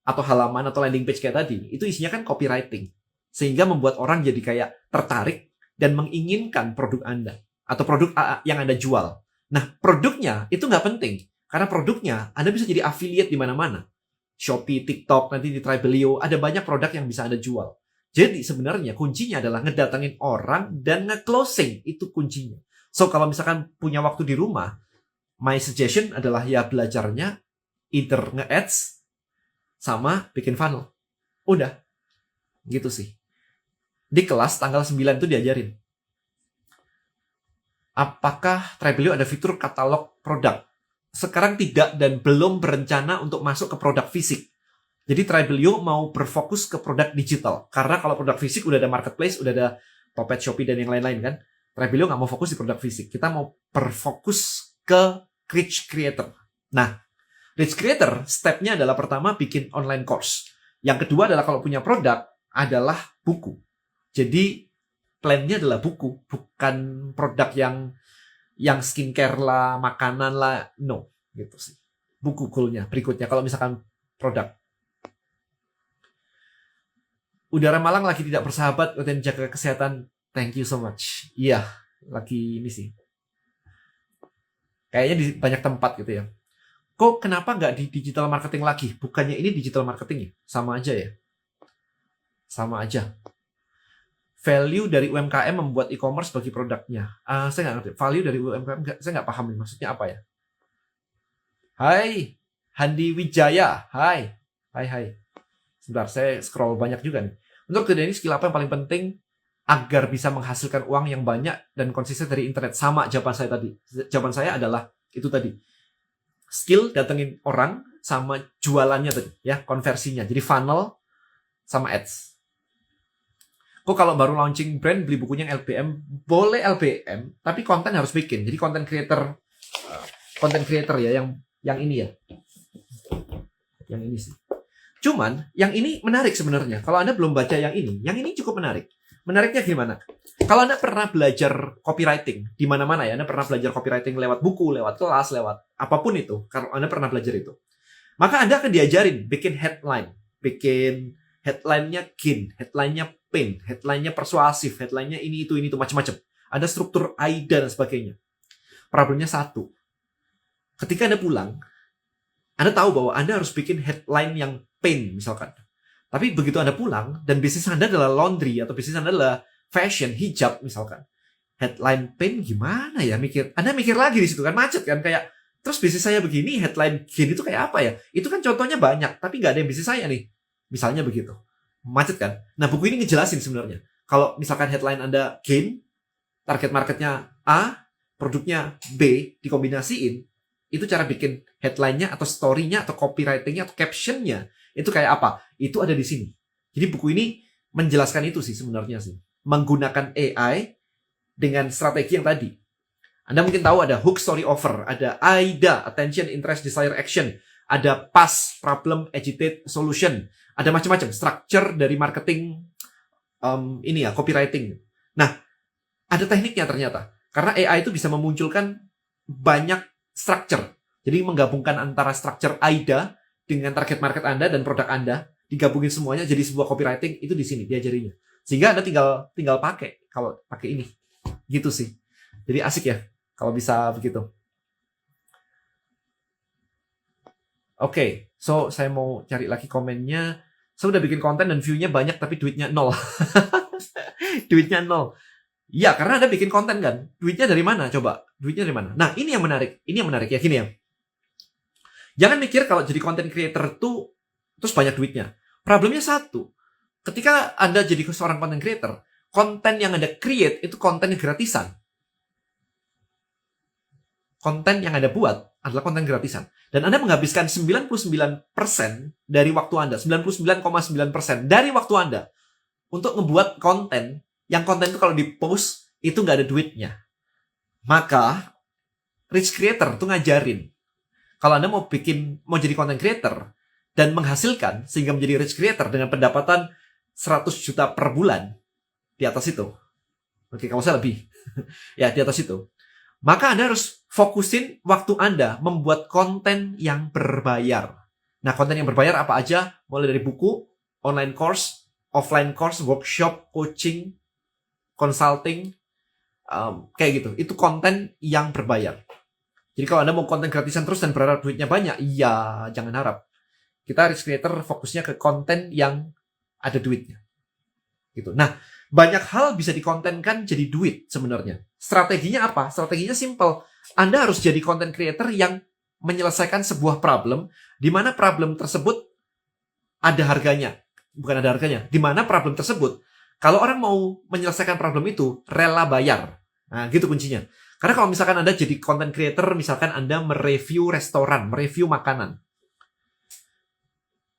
atau halaman atau landing page kayak tadi, itu isinya kan copywriting. Sehingga membuat orang jadi kayak tertarik dan menginginkan produk Anda. Atau produk yang Anda jual. Nah, produknya itu nggak penting. Karena produknya, Anda bisa jadi affiliate di mana-mana. Shopee, TikTok, nanti di Tribelio, ada banyak produk yang bisa Anda jual. Jadi sebenarnya kuncinya adalah ngedatengin orang dan nge-closing. Itu kuncinya. So, kalau misalkan punya waktu di rumah, my suggestion adalah ya belajarnya either nge-ads, sama bikin funnel. Udah. Gitu sih. Di kelas tanggal 9 itu diajarin. Apakah Tribelio ada fitur katalog produk? Sekarang tidak dan belum berencana untuk masuk ke produk fisik. Jadi Tribelio mau berfokus ke produk digital. Karena kalau produk fisik udah ada marketplace, udah ada Topet, Shopee, dan yang lain-lain kan. Tribelio nggak mau fokus di produk fisik. Kita mau berfokus ke rich creator. Nah, rich creator, stepnya adalah pertama bikin online course. Yang kedua adalah kalau punya produk, adalah buku. Jadi, plannya adalah buku, bukan produk yang skincare lah, makanan lah, no. Gitu sih. Buku goalnya, berikutnya. Kalau misalkan produk. Udara Malang lagi tidak bersahabat, dan jaga kesehatan. Thank you so much. Iya, lagi ini sih. Kayaknya di banyak tempat gitu ya. Kok kenapa nggak di digital marketing lagi? Bukannya ini digital marketing ya? Sama aja ya? Sama aja. Value dari UMKM membuat e-commerce bagi produknya. Saya nggak ngerti. Value dari UMKM, saya nggak paham nih. Maksudnya apa ya? Hai, Handi Wijaya. Hai. Sebentar, saya scroll banyak juga nih. Menurut Denny, skill apa yang paling penting agar bisa menghasilkan uang yang banyak dan konsisten dari internet? Sama jawaban saya tadi. Jawaban saya adalah itu tadi. Skill datengin orang sama jualannya tadi ya, konversinya. Jadi funnel sama ads. Kok kalau baru launching brand beli bukunya yang LBM? Boleh LBM, tapi konten harus bikin. Jadi content creator ya yang ini ya. Yang ini sih. Cuman yang ini menarik sebenarnya. Kalau Anda belum baca yang ini cukup menarik. Menariknya gimana? Kalau Anda pernah belajar copywriting di mana-mana ya, Anda pernah belajar copywriting lewat buku, lewat kelas, lewat apapun itu, kalau Anda pernah belajar itu, maka Anda akan diajarin bikin headline-nya keen, headline-nya pain, headline-nya persuasif, headline-nya ini itu macam-macam. Ada struktur AIDA dan sebagainya. Problemnya satu. Ketika Anda pulang, Anda tahu bahwa Anda harus bikin headline yang pain misalkan. Tapi begitu Anda pulang, dan bisnis Anda adalah laundry, atau bisnis Anda adalah fashion, hijab misalkan. Headline pain gimana ya? Anda mikir lagi di situ kan, macet kan? Kayak, terus bisnis saya begini, headline gini itu kayak apa ya? Itu kan contohnya banyak, tapi nggak ada yang bisnis saya nih. Misalnya begitu. Macet kan? Nah, buku ini ngejelasin sebenarnya. Kalau misalkan headline Anda gain, target marketnya A, produknya B, dikombinasiin, itu cara bikin headline-nya, atau story-nya, atau copywriting-nya, atau caption-nya. Itu kayak apa? Itu ada di sini. Jadi buku ini menjelaskan itu sih sebenarnya sih. Menggunakan AI dengan strategi yang tadi. Anda mungkin tahu ada hook, story, offer. Ada AIDA, attention, interest, desire, action. Ada PAS, problem, agitate, solution. Ada macam-macam structure dari marketing copywriting. Nah, ada tekniknya ternyata. Karena AI itu bisa memunculkan banyak structure. Jadi menggabungkan antara structure AIDA dengan target market Anda dan produk Anda, digabungin semuanya jadi sebuah copywriting, itu di sini diajarinya. Sehingga Anda tinggal pakai kalau pakai ini. Gitu sih. Jadi asik ya kalau bisa begitu. Oke, so saya mau cari lagi komennya. Saya udah bikin konten dan view-nya banyak tapi duitnya nol. Duitnya nol. Ya, karena Anda bikin konten kan. Duitnya dari mana? Coba. Duitnya dari mana? Nah, ini yang menarik. Ini yang menarik ya, gini ya. Jangan mikir kalau jadi content creator tuh terus banyak duitnya. Problemnya satu. Ketika Anda jadi seorang content creator, konten yang Anda create itu konten yang gratisan. Konten yang Anda buat adalah konten gratisan. Dan Anda menghabiskan 99% dari waktu Anda, 99,9% dari waktu Anda untuk membuat konten, yang konten itu kalau di-post itu nggak ada duitnya. Maka rich creator tuh ngajarin. Kalau Anda mau jadi content creator dan menghasilkan sehingga menjadi rich creator dengan pendapatan 100 juta per bulan, di atas itu. Oke, kalau saya lebih. Ya, di atas itu. Maka Anda harus fokusin waktu Anda membuat konten yang berbayar. Nah, konten yang berbayar apa aja? Mulai dari buku, online course, offline course, workshop, coaching, consulting, kayak gitu. Itu konten yang berbayar. Jadi kalau Anda mau konten gratisan terus dan berharap duitnya banyak, ya jangan harap. Kita rich creator fokusnya ke konten yang ada duitnya. Gitu. Nah, banyak hal bisa dikontenkan jadi duit sebenarnya. Strateginya apa? Strateginya simple. Anda harus jadi content creator yang menyelesaikan sebuah problem, di mana problem tersebut ada harganya. Bukan ada harganya. Di mana problem tersebut, kalau orang mau menyelesaikan problem itu, rela bayar. Nah, gitu kuncinya. Karena kalau misalkan Anda jadi content creator, misalkan Anda mereview restoran, mereview makanan.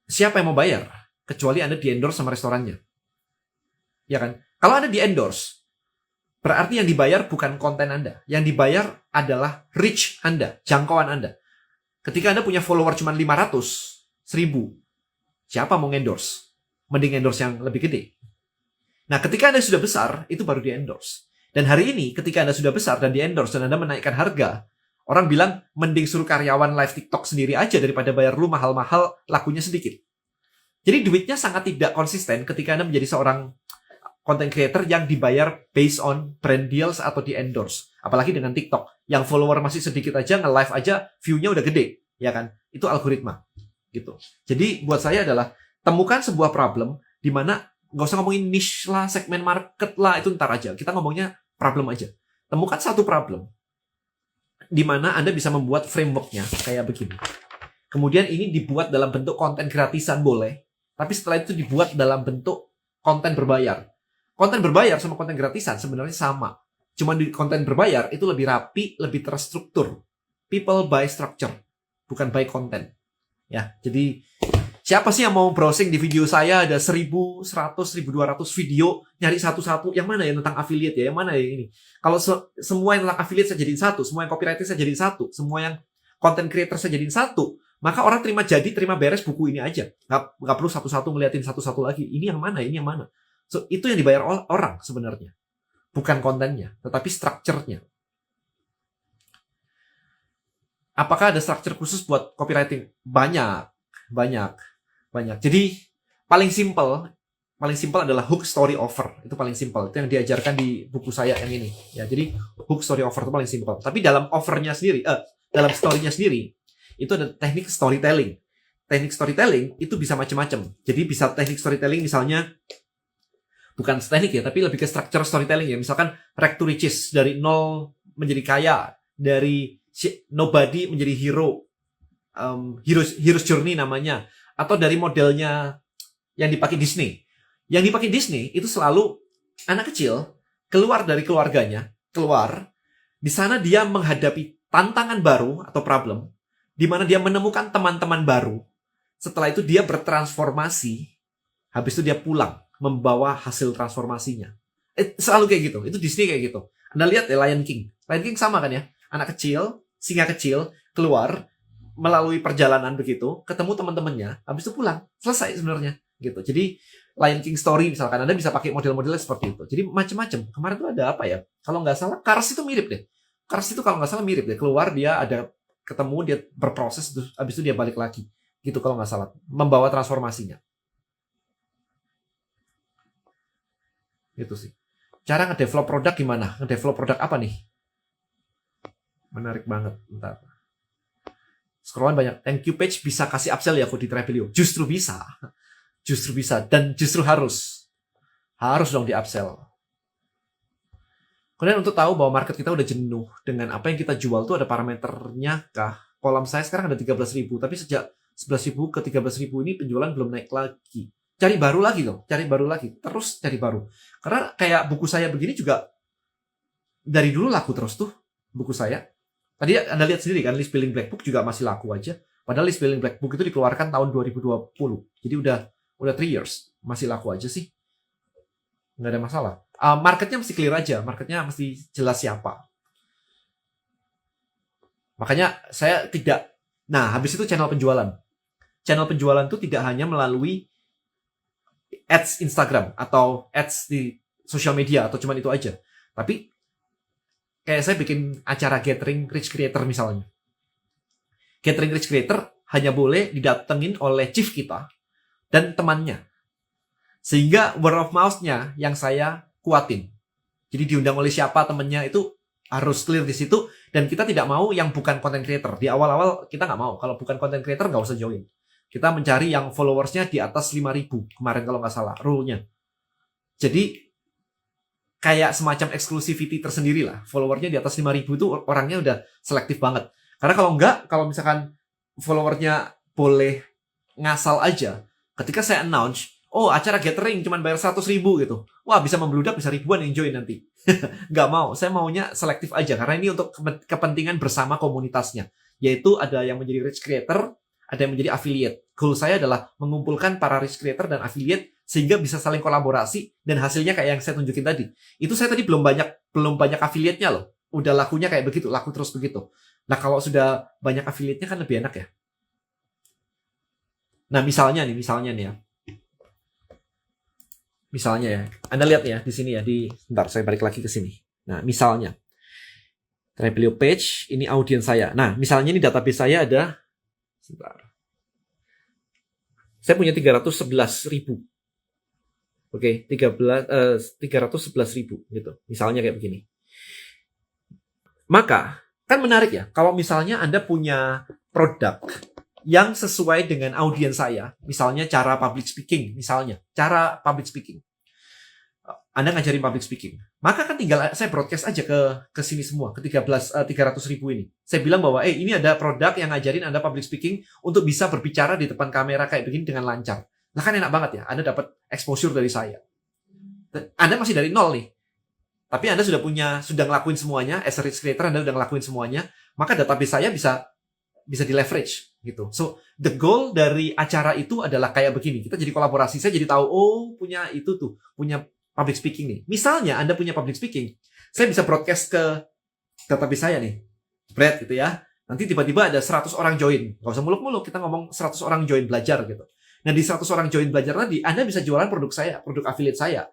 Siapa yang mau bayar? Kecuali Anda di-endorse sama restorannya. Ya kan? Kalau Anda di-endorse, berarti yang dibayar bukan konten Anda. Yang dibayar adalah reach Anda, jangkauan Anda. Ketika Anda punya follower cuma 500, 1000, siapa mau endorse? Mending endorse yang lebih gede. Nah, ketika Anda sudah besar, itu baru di-endorse. Dan hari ini, ketika Anda sudah besar dan di-endorse dan Anda menaikkan harga, orang bilang, mending suruh karyawan live TikTok sendiri aja daripada bayar lu mahal-mahal, lakunya sedikit. Jadi duitnya sangat tidak konsisten ketika Anda menjadi seorang content creator yang dibayar based on brand deals atau di-endorse. Apalagi dengan TikTok, yang follower masih sedikit aja, nge-live aja, view-nya udah gede. Ya kan? Itu algoritma. Gitu. Jadi buat saya adalah, temukan sebuah problem, di mana nggak usah ngomongin niche lah, segmen market lah, itu ntar aja. Kita ngomongnya problem aja. Temukan satu problem di mana Anda bisa membuat framework-nya kayak begini. Kemudian ini dibuat dalam bentuk konten gratisan boleh, tapi setelah itu dibuat dalam bentuk konten berbayar. Konten berbayar sama konten gratisan sebenarnya sama. Cuma di konten berbayar itu lebih rapi, lebih terstruktur. People buy structure, bukan buy content. Ya, jadi siapa sih yang mau browsing di video saya ada 1100, 1200 video, nyari satu-satu, yang mana ya tentang affiliate ya, yang mana ya ini. Kalau semua yang tentang affiliate saya jadiin satu, semua yang copywriting saya jadiin satu, semua yang content creator saya jadiin satu, maka orang terima beres buku ini aja. Nggak perlu satu-satu ngeliatin satu-satu lagi. Ini yang mana, ini yang mana. So, itu yang dibayar orang sebenarnya. Bukan kontennya, tetapi structure-nya. Apakah ada structure khusus buat copywriting? Banyak. Jadi, paling simple adalah hook, story, offer. Itu paling simple. Itu yang diajarkan di buku saya yang ini. Ya, jadi hook, story, offer itu paling simple. Tapi dalam offernya sendiri, dalam story-nya sendiri, itu ada teknik storytelling. Teknik storytelling itu bisa macam-macam. Jadi bisa teknik storytelling misalnya, bukan teknik ya, tapi lebih ke structure storytelling ya. Misalkan Rack to Riches, dari nol menjadi kaya, dari nobody menjadi hero, hero's journey namanya, atau dari modelnya yang dipakai Disney. Yang dipakai Disney itu selalu anak kecil keluar dari keluarganya, di sana dia menghadapi tantangan baru atau problem, di mana dia menemukan teman-teman baru. Setelah itu dia bertransformasi, habis itu dia pulang membawa hasil transformasinya. Selalu kayak gitu. Itu Disney kayak gitu. Anda lihat ya Lion King. Lion King sama kan ya? Anak kecil, singa kecil keluar melalui perjalanan begitu, ketemu teman-temannya, habis itu pulang. Selesai sebenarnya gitu. Jadi Lion King story misalkan, Anda bisa pakai model-modelnya seperti itu. Jadi macam-macam. Kemarin tuh ada apa ya? Kalau nggak salah, Cars itu mirip deh. Cars itu kalau nggak salah mirip deh. Keluar dia ada ketemu, dia berproses, terus habis itu dia balik lagi. Gitu kalau nggak salah. Membawa transformasinya. Gitu sih. Cara ngedevelop produk gimana? Ngedevelop produk apa nih? Menarik banget. Bentar. Scrollan banyak. Thank you page bisa kasih upsell ya di Trebelio. Justru bisa. Dan justru harus dong di upsell. Kemudian untuk tahu bahwa market kita udah jenuh dengan apa yang kita jual tuh ada parameternya kah? Kolam saya sekarang ada 13.000, tapi sejak 11.000 ke 13.000 ini penjualan belum naik lagi. Cari baru lagi, terus cari baru. Karena kayak buku saya begini juga dari dulu laku terus tuh buku saya. Tadi Anda lihat sendiri kan, List Building Black Book juga masih laku aja. Padahal List Building Black Book itu dikeluarkan tahun 2020. Jadi udah 3 years, masih laku aja sih. Nggak ada masalah. Marketnya mesti clear aja, marketnya mesti jelas siapa. Makanya saya tidak. Nah, habis itu channel penjualan. Channel penjualan itu tidak hanya melalui ads Instagram atau ads di social media atau cuma itu aja. Tapi kayak saya bikin acara gathering rich creator misalnya. Gathering rich creator hanya boleh didatengin oleh chief kita dan temannya. Sehingga word of mouth-nya yang saya kuatin. Jadi diundang oleh siapa temannya itu harus clear di situ. Dan kita tidak mau yang bukan content creator. Di awal-awal kita nggak mau. Kalau bukan content creator nggak usah join. Kita mencari yang followersnya di atas 5.000. Kemarin kalau nggak salah, rule-nya. Jadi kayak semacam exclusivity tersendiri lah. Followernya di atas 5.000 itu orangnya udah selektif banget. Karena kalau nggak, kalau misalkan followernya boleh ngasal aja. Ketika saya announce, acara gathering cuman bayar 100.000 gitu. Wah, bisa membludak, bisa ribuan yang join nanti. Nggak mau, saya maunya selektif aja. Karena ini untuk kepentingan bersama komunitasnya. Yaitu ada yang menjadi rich creator, ada yang menjadi affiliate. Goal saya adalah mengumpulkan para rich creator dan affiliate sehingga bisa saling kolaborasi dan hasilnya kayak yang saya tunjukin tadi. Itu saya tadi belum banyak affiliate-nya loh. Udah lakunya kayak begitu, laku terus begitu. Nah, kalau sudah banyak affiliate-nya kan lebih enak ya. Nah, misalnya nih ya. Misalnya ya, Anda lihat ya di sini ya, bentar saya balik lagi ke sini. Nah, misalnya Trebelio page, ini audiens saya. Nah, misalnya ini database saya ada, sebentar. Saya punya 311.000. Oke, 311.000 gitu. Misalnya kayak begini. Maka, kan menarik ya, kalau misalnya Anda punya produk yang sesuai dengan audiens saya, misalnya cara public speaking, Anda ngajarin public speaking, maka kan tinggal saya broadcast aja ke sini semua, ke 300.000 ini. Saya bilang bahwa ini ada produk yang ngajarin Anda public speaking untuk bisa berbicara di depan kamera kayak begini dengan lancar. Nah kan enak banget ya, Anda dapat exposure dari saya. Anda masih dari nol nih, tapi Anda sudah ngelakuin semuanya, as a rich creator Anda sudah ngelakuin semuanya, maka database saya bisa di leverage gitu. So the goal dari acara itu adalah kayak begini. Kita jadi kolaborasi. Saya jadi tahu punya public speaking nih. Misalnya Anda punya public speaking, saya bisa broadcast ke database saya nih. Spread gitu ya. Nanti tiba-tiba ada 100 orang join. Gak usah muluk-muluk, kita ngomong 100 orang join belajar gitu. Nah, di 100 orang join belajar tadi, Anda bisa jualan produk saya, produk affiliate saya.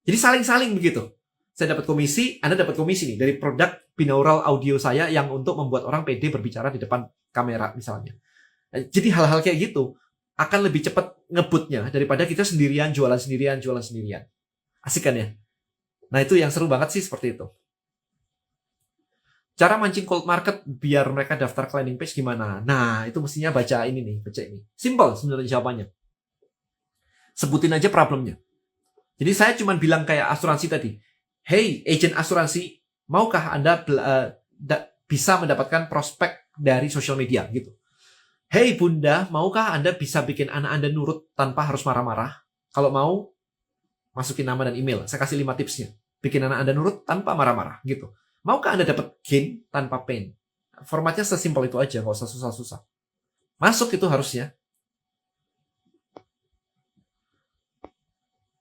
Jadi saling-saling begitu. Saya dapat komisi, Anda dapat komisi nih dari produk binaural audio saya yang untuk membuat orang pede berbicara di depan kamera misalnya. Jadi hal-hal kayak gitu akan lebih cepat ngebutnya daripada kita sendirian, jualan sendirian. Asik kan ya? Nah itu yang seru banget sih seperti itu. Cara mancing cold market biar mereka daftar ke landing page gimana? Nah itu mestinya baca ini. Simple sebenarnya jawabannya. Sebutin aja problemnya. Jadi saya cuma bilang kayak asuransi tadi. Hey, agent asuransi, maukah Anda bisa mendapatkan prospek dari sosial media gitu? Hey Bunda, maukah Anda bisa bikin anak Anda nurut tanpa harus marah-marah? Kalau mau, masukin nama dan email. Saya kasih 5 tipsnya. Bikin anak Anda nurut tanpa marah-marah gitu. Maukah Anda dapat gain tanpa pain? Formatnya sesimpel itu aja, nggak usah susah-susah. Masuk itu harusnya.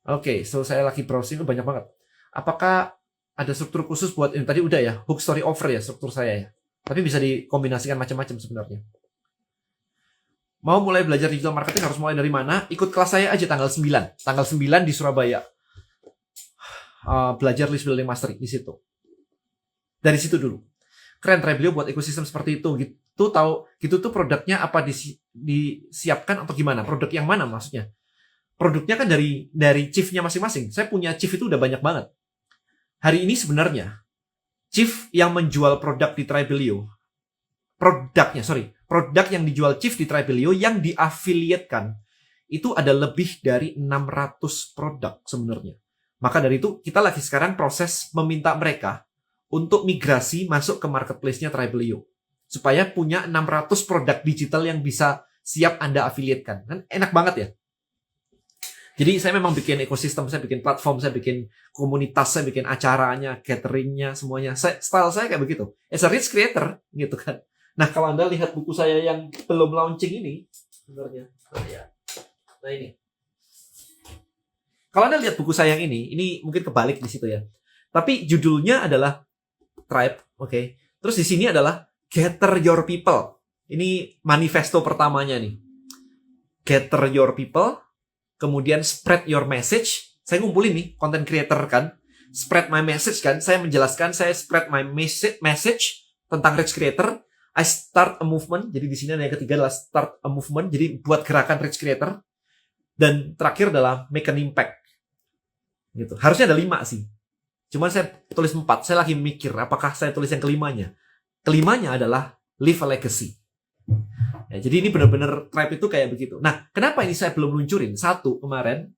Oke, so saya lagi browsing, banyak banget. Apakah ada struktur khusus buat ini? Tadi udah ya, hook story offer ya struktur saya ya. Tapi bisa dikombinasikan macam-macam sebenarnya. Mau mulai belajar digital marketing harus mulai dari mana? Ikut kelas saya aja tanggal 9. Tanggal 9 di Surabaya. Belajar list building mastery di situ. Dari situ dulu. Keren Trebelio buat ekosistem seperti itu. Gitu tuh produknya apa disiapkan atau gimana? Produk yang mana maksudnya? Produknya kan dari chief-nya masing-masing. Saya punya chief itu udah banyak banget. Hari ini sebenarnya chief yang menjual produk di Trebelio, produk yang dijual chief di Trebelio yang diafiliatkan itu ada lebih dari 600 produk sebenarnya. Maka dari itu kita lagi sekarang proses meminta mereka untuk migrasi masuk ke marketplace-nya Trebelio supaya punya 600 produk digital yang bisa siap Anda afiliatkan. Kan enak banget ya. Jadi saya memang bikin ekosistem, saya bikin platform, saya bikin komunitas, saya bikin acaranya, cateringnya, semuanya. Style saya kayak begitu. As a rich creator, gitu kan. Nah, kalau Anda lihat buku saya yang belum launching ini, sebenarnya, nah ini. Kalau Anda lihat buku saya yang ini mungkin kebalik di situ ya. Tapi judulnya adalah Tribe, oke. Terus di sini adalah Gather Your People. Ini manifesto pertamanya nih. Gather Your People. Kemudian spread your message. Saya ngumpulin nih, content creator kan. Spread my message kan. Saya menjelaskan, saya spread my message tentang rich creator. I start a movement. Jadi di sini yang ketiga adalah start a movement. Jadi buat gerakan rich creator. Dan terakhir adalah make an impact. Gitu. Harusnya ada 5 sih. Cuman saya tulis 4. Saya lagi mikir apakah saya tulis yang kelimanya. Kelimanya adalah leave a legacy. Ya, jadi ini benar-benar Tribe itu kayak begitu. Nah, kenapa ini saya belum luncurin? Satu, kemarin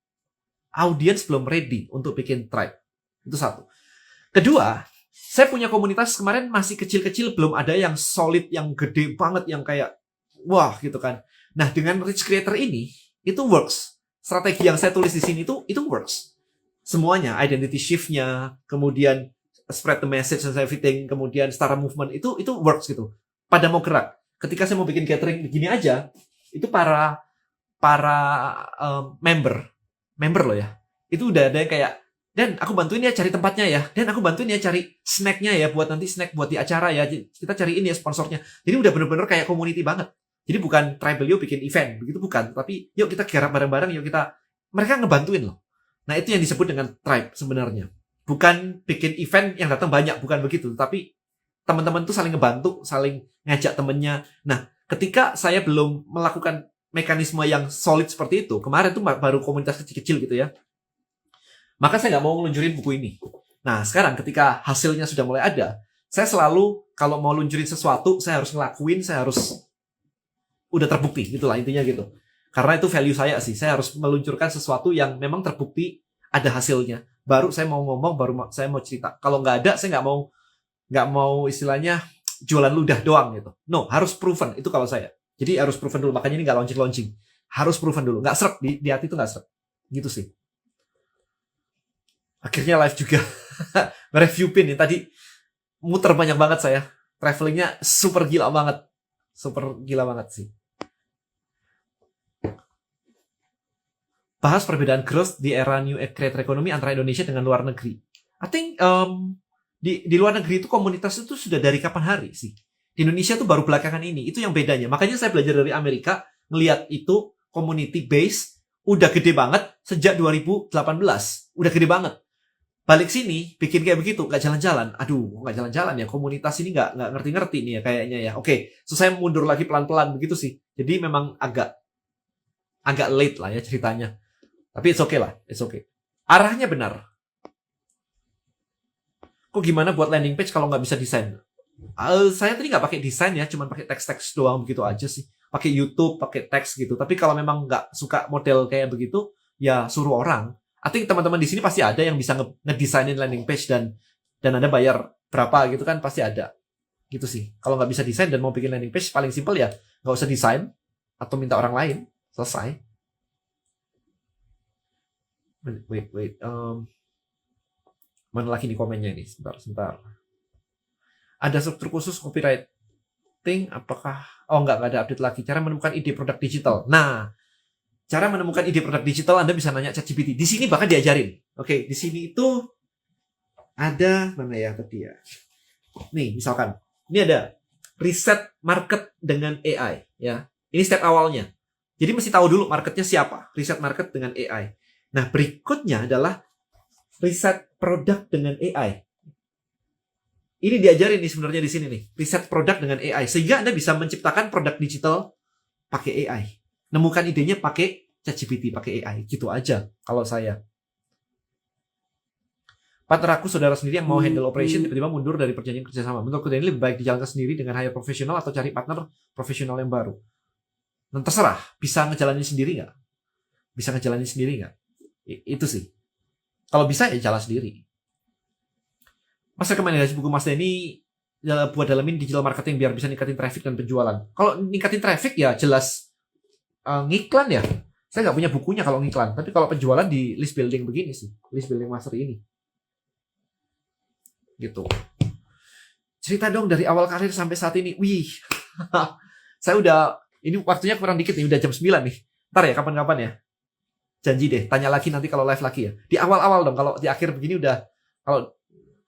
audiens belum ready untuk bikin Tribe. Itu satu. Kedua, saya punya komunitas kemarin masih kecil-kecil, belum ada yang solid, yang gede banget, yang kayak wah gitu kan. Nah, dengan Rich Creator ini, itu works. Strategi yang saya tulis di sini itu works. Semuanya, identity shift-nya, kemudian spread the message and everything, kemudian start a movement, itu works gitu. Pada mau gerak. Ketika saya mau bikin gathering begini aja, itu para member loh ya. Itu udah ada yang kayak, Dan aku bantuin ya cari tempatnya ya. Dan aku bantuin ya cari snacknya ya. Buat nanti snack buat di acara ya. Kita cariin ya sponsornya. Jadi udah bener-bener kayak community banget. Jadi bukan Trebelio bikin event. Begitu bukan. Tapi yuk kita garap bareng-bareng. Yuk kita. Mereka ngebantuin loh. Nah itu yang disebut dengan tribe sebenarnya. Bukan bikin event yang datang banyak. Bukan begitu. Tapi teman-teman tuh saling ngebantu. Saling ngajak temennya. Nah ketika saya belum melakukan mekanisme yang solid seperti itu. Kemarin tuh baru komunitas kecil-kecil gitu ya. Maka saya nggak mau ngeluncurin buku ini. Nah, sekarang ketika hasilnya sudah mulai ada, saya selalu kalau mau luncurin sesuatu, saya harus ngelakuin, saya harus udah terbukti, gitulah intinya gitu. Karena itu value saya sih, saya harus meluncurkan sesuatu yang memang terbukti ada hasilnya. Baru saya mau ngomong, baru saya mau cerita. Kalau nggak ada, saya nggak mau istilahnya jualan ludah doang gitu. No, harus proven itu kalau saya. Jadi harus proven dulu. Makanya ini nggak launching. Harus proven dulu. Nggak srek di hati itu nggak srek. Gitu sih. Akhirnya live juga. Review pin nih. Tadi muter banyak banget saya. Travelingnya super gila banget. Super gila banget sih. Bahas perbedaan growth di era New Creator Economy antara Indonesia dengan luar negeri. I think di luar negeri itu komunitas itu sudah dari kapan hari sih. Di Indonesia tuh baru belakangan ini. Itu yang bedanya. Makanya saya belajar dari Amerika. Ngelihat itu community base udah gede banget sejak 2018. Udah gede banget. balik sini bikin kayak begitu, nggak jalan-jalan. Aduh, nggak jalan-jalan ya, komunitas ini nggak ngerti-ngerti nih ya kayaknya ya. Oke, so saya mundur lagi pelan-pelan begitu sih. Jadi memang agak late lah ya ceritanya. Tapi it's okay lah, it's okay. Arahnya benar. Kok gimana buat landing page kalau nggak bisa desain? Saya tadi nggak pakai desain ya, cuma pakai teks-teks doang begitu aja sih. Pakai YouTube, pakai teks gitu. Tapi kalau memang nggak suka model kayak begitu, ya suruh orang. I think teman-teman di sini pasti ada yang bisa ngedesainin landing page dan Anda bayar berapa gitu kan, pasti ada. Gitu sih. Kalau nggak bisa desain dan mau bikin landing page, paling simple ya nggak usah desain atau minta orang lain. Selesai. Wait. Mana lagi nih komennya ini? Sebentar. Ada struktur khusus copywriting? Apakah? Oh, nggak ada update lagi. Cara menemukan ide produk digital. Nah, cara menemukan ide produk digital Anda bisa nanya ChatGPT. Di sini bahkan diajarin. Oke, di sini itu ada mana ya tadi ya? Nih, misalkan. Ini ada riset market dengan AI. Ya, ini step awalnya. Jadi mesti tahu dulu marketnya siapa. Riset market dengan AI. Nah, berikutnya adalah riset produk dengan AI. Ini diajarin nih sebenarnya di sini nih. Riset produk dengan AI. Sehingga Anda bisa menciptakan produk digital pakai AI. Nemukan idenya pakai ChatGPT, pakai AI. Gitu aja kalau saya. Partner aku saudara sendiri yang mau handle operation tiba-tiba mundur dari perjanjian kerjasama. Menurutku ini lebih baik dijalankan sendiri dengan hire profesional atau cari partner profesional yang baru. Dan terserah, bisa ngejalanin sendiri nggak? Bisa ngejalanin sendiri nggak? Itu sih. Kalau bisa ya jalan sendiri. Mas rekomendasi buku Mas Denny buat dalamin digital marketing biar bisa ningkatin traffic dan penjualan. Kalau ningkatin traffic ya jelas ngiklan ya. Saya nggak punya bukunya kalau ngiklan. Tapi kalau penjualan di list building begini sih. List building mastery ini. Gitu. Cerita dong dari awal karir sampai saat ini. Wih. Saya udah, ini waktunya kurang dikit nih. Udah jam 9 nih. Ntar ya kapan-kapan ya. Janji deh, tanya lagi nanti kalau live lagi ya. Di awal-awal dong, kalau di akhir begini udah, kalau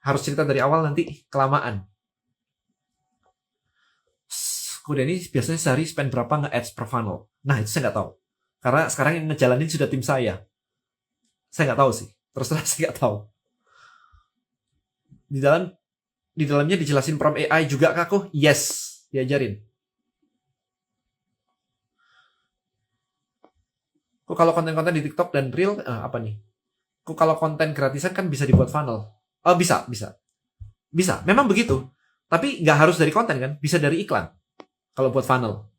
harus cerita dari awal nanti kelamaan. Kemudian ini biasanya sehari spend berapa nge-ads per funnel? Nah, itu saya nggak tahu. Karena sekarang yang ngejalanin sudah tim saya. Saya nggak tahu sih. Terus terang saya nggak tahu. Di dalamnya dijelasin from AI juga kah kok? Yes, diajarin. Kok kalau konten-konten di TikTok dan Reel, apa nih? Kok kalau konten gratisan kan bisa dibuat funnel? Oh, bisa. Bisa, memang begitu. Tapi nggak harus dari konten kan? Bisa dari iklan. Kalau buat funnel.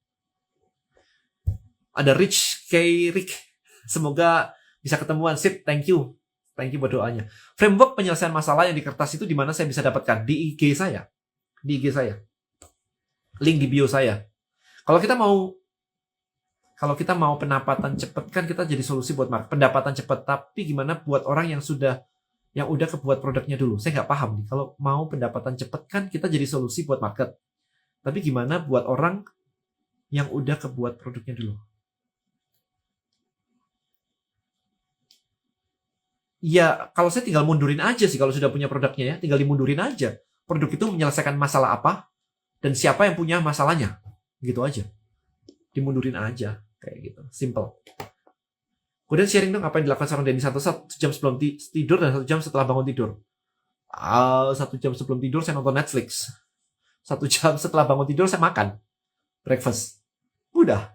Ada Rich K. Rick. Semoga bisa ketemuan. Sip, thank you. Thank you buat doanya. Framework penyelesaian masalah yang di kertas itu di mana saya bisa dapatkan? Di IG saya. Di IG saya. Link di bio saya. Kalau kita mau pendapatan cepat kan kita jadi solusi buat pendapatan cepat, tapi gimana buat orang yang udah kebuat produknya dulu? Saya nggak paham nih. Kalau mau pendapatan cepat kan kita jadi solusi buat market. Tapi gimana buat orang yang udah kebuat produknya dulu? Ya, kalau saya tinggal mundurin aja sih kalau sudah punya produknya ya, tinggal dimundurin aja. Produk itu menyelesaikan masalah apa dan siapa yang punya masalahnya. Gitu aja. Dimundurin aja. Kayak gitu, simple. Kemudian sharing dong apa yang dilakukan seorang Denny Santosa 1 jam sebelum tidur dan 1 jam setelah bangun tidur. 1 jam sebelum tidur saya nonton Netflix. 1 jam setelah bangun tidur saya makan breakfast. Udah.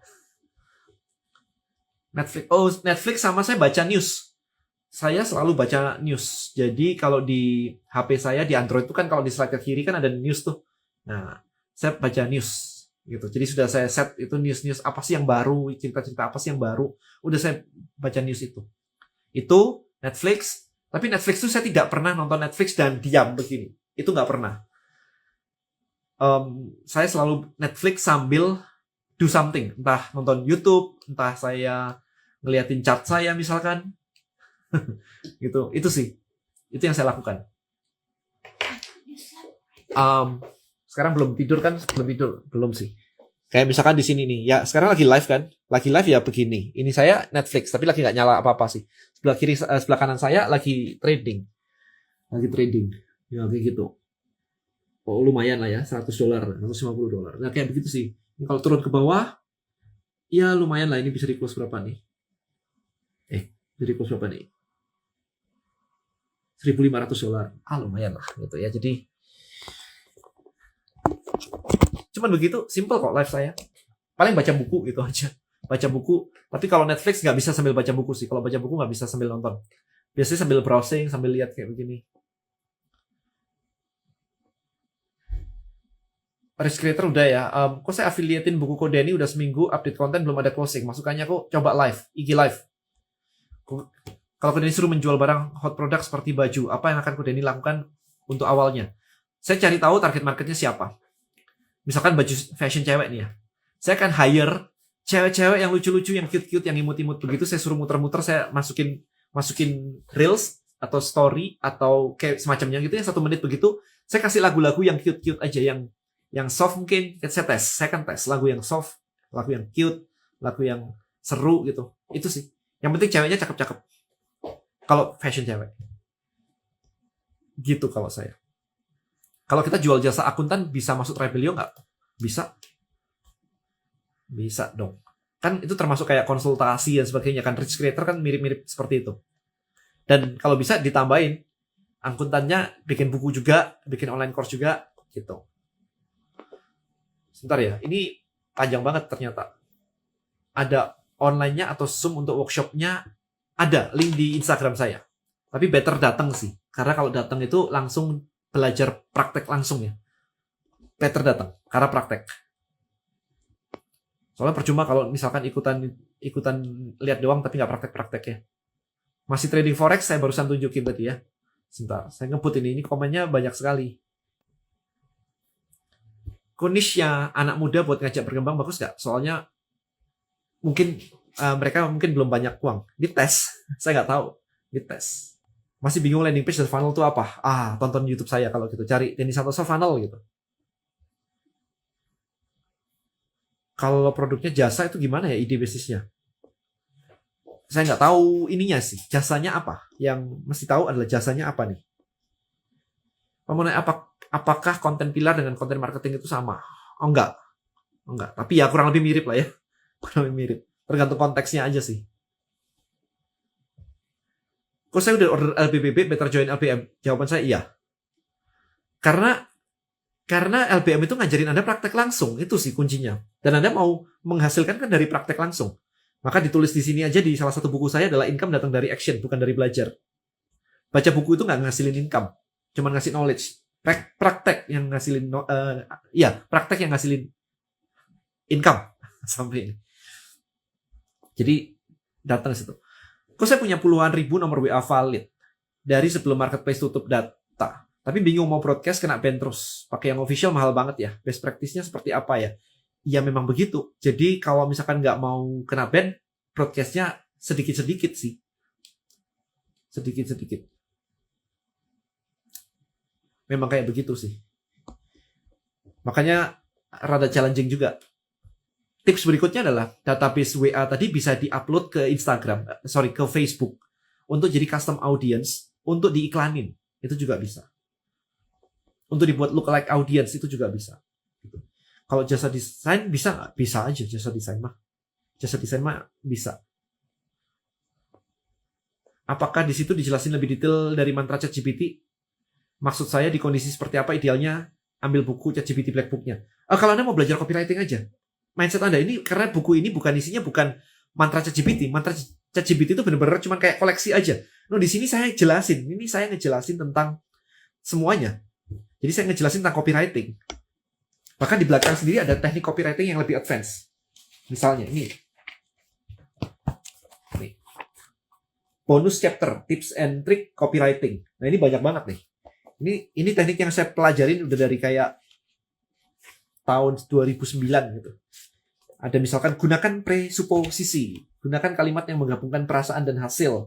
Netflix sama saya baca news. Saya selalu baca news. Jadi kalau di HP saya di Android itu kan kalau di slide ke kiri kan ada news tuh. Nah, saya baca news. Gitu. Jadi sudah saya set itu news apa sih yang baru, cerita-cerita apa sih yang baru, udah saya baca news itu Netflix. Tapi Netflix itu saya tidak pernah nonton Netflix dan diam begini, itu nggak pernah. Saya selalu Netflix sambil do something, entah nonton YouTube, entah saya ngeliatin chart saya misalkan. Gitu, itu sih, itu yang saya lakukan. Sekarang belum tidur kan? Belum sih. Kayak misalkan di sini nih, ya sekarang lagi live kan? Lagi live ya begini. Ini saya Netflix, tapi lagi nggak nyala apa-apa sih. Sebelah kiri, sebelah kanan saya lagi trading. Ya kayak gitu. Oh lumayan lah ya, $100, $150. Nah kayak begitu sih. Ini kalau turun ke bawah, ya lumayan lah. Ini bisa di close berapa nih? Jadi close berapa nih? $1.500. Lumayan lah gitu ya. Jadi cuman begitu, simple kok live saya. Paling baca buku gitu aja. Baca buku. Tapi kalau Netflix nggak bisa sambil baca buku sih. Kalau baca buku nggak bisa sambil nonton. Biasanya sambil browsing, sambil lihat kayak begini. Risk Creator udah ya. Kok saya affiliatein buku Kodeni udah seminggu, update konten belum ada closing. Masukannya kok coba live, IG live. Kalau Kodeni suruh menjual barang hot product seperti baju, apa yang akan Kodeni lakukan untuk awalnya? Saya cari tahu target marketnya siapa. Misalkan baju fashion cewek nih ya. Saya akan hire cewek-cewek yang lucu-lucu, yang cute-cute, yang imut-imut begitu. Saya suruh muter-muter, saya masukin reels atau story atau kayak semacamnya gitu ya, 1 menit begitu. Saya kasih lagu-lagu yang cute-cute aja, yang soft mungkin. Saya kan tes lagu yang soft, lagu yang cute, lagu yang seru gitu. Itu sih. Yang penting ceweknya cakep-cakep. Kalau fashion cewek. Gitu kalau saya. Kalau kita jual jasa akuntan bisa masuk Rebelio nggak? Bisa. Bisa dong. Kan itu termasuk kayak konsultasi dan sebagainya. Kan Rich Creator kan mirip-mirip seperti itu. Dan kalau bisa ditambahin, akuntannya bikin buku juga, bikin online course juga, gitu. Sebentar ya, ini panjang banget ternyata. Ada online-nya atau Zoom untuk workshop-nya, ada link di Instagram saya. Tapi better datang sih. Karena kalau datang itu langsung belajar praktek langsung ya. Better datang, karena praktek. Soalnya percuma kalau misalkan ikutan lihat doang tapi nggak praktek-praktek ya. Masih trading forex, saya barusan tunjukin tadi ya. Sebentar, saya ngebut ini komennya banyak sekali. Niche-nya anak muda buat ngajak berkembang bagus nggak? Soalnya mungkin mereka mungkin belum banyak uang. Dites, saya nggak tahu. Dites. Masih bingung landing page dan funnel itu apa? Tonton YouTube saya kalau gitu. Cari Denny Santoso funnel gitu. Kalau produknya jasa itu gimana ya ide bisnisnya? Saya nggak tahu ininya sih. Jasanya apa? Yang mesti tahu adalah jasanya apa nih? Mengenai apakah konten pilar dengan konten marketing itu sama? Enggak. Tapi ya kurang lebih mirip lah ya. Kurang lebih mirip. Tergantung konteksnya aja sih. Kok saya udah order LBBB, better join LBM? Jawaban saya iya. Karena LBM itu ngajarin Anda praktek langsung. Itu sih kuncinya. Dan Anda mau menghasilkan kan dari praktek langsung. Maka ditulis di sini aja di salah satu buku saya adalah income datang dari action, bukan dari belajar. Baca buku itu nggak ngasilin income. Cuma ngasih knowledge. Praktek yang ngasilin praktek yang ngasilin income sampai ini. Jadi datang situ. Kok saya punya puluhan ribu nomor WA valid dari sebelum marketplace tutup data. Tapi bingung mau broadcast kena ban terus. Pakai yang official mahal banget ya. Best practice-nya seperti apa ya? Ya memang begitu. Jadi kalau misalkan nggak mau kena ban, broadcast-nya sedikit-sedikit sih. Sedikit-sedikit. Memang kayak begitu sih. Makanya rada challenging juga. Tips berikutnya adalah database WA tadi bisa di-upload ke ke Facebook untuk jadi custom audience untuk diiklanin. Itu juga bisa. Untuk dibuat lookalike audience itu juga bisa. Kalau jasa desain bisa nggak? Bisa aja jasa desain mah. Jasa desain mah bisa. Apakah di situ dijelasin lebih detail dari mantra ChatGPT? Maksud saya di kondisi seperti apa idealnya ambil buku ChatGPT Black Book-nya. Kalau Anda mau belajar copywriting aja. Mindset Anda ini, karena buku ini isinya bukan mantra ChatGPT. Mantra ChatGPT itu benar-benar cuma kayak koleksi aja. Di sini saya jelasin. Ini saya ngejelasin tentang semuanya. Jadi saya ngejelasin tentang copywriting. Bahkan di belakang sendiri ada teknik copywriting yang lebih advance. Misalnya ini. Bonus chapter, tips and trick copywriting. Nah ini banyak banget nih. Ini teknik yang saya pelajarin udah dari kayak tahun 2009 gitu. Ada misalkan gunakan presuposisi, gunakan kalimat yang menggabungkan perasaan dan hasil.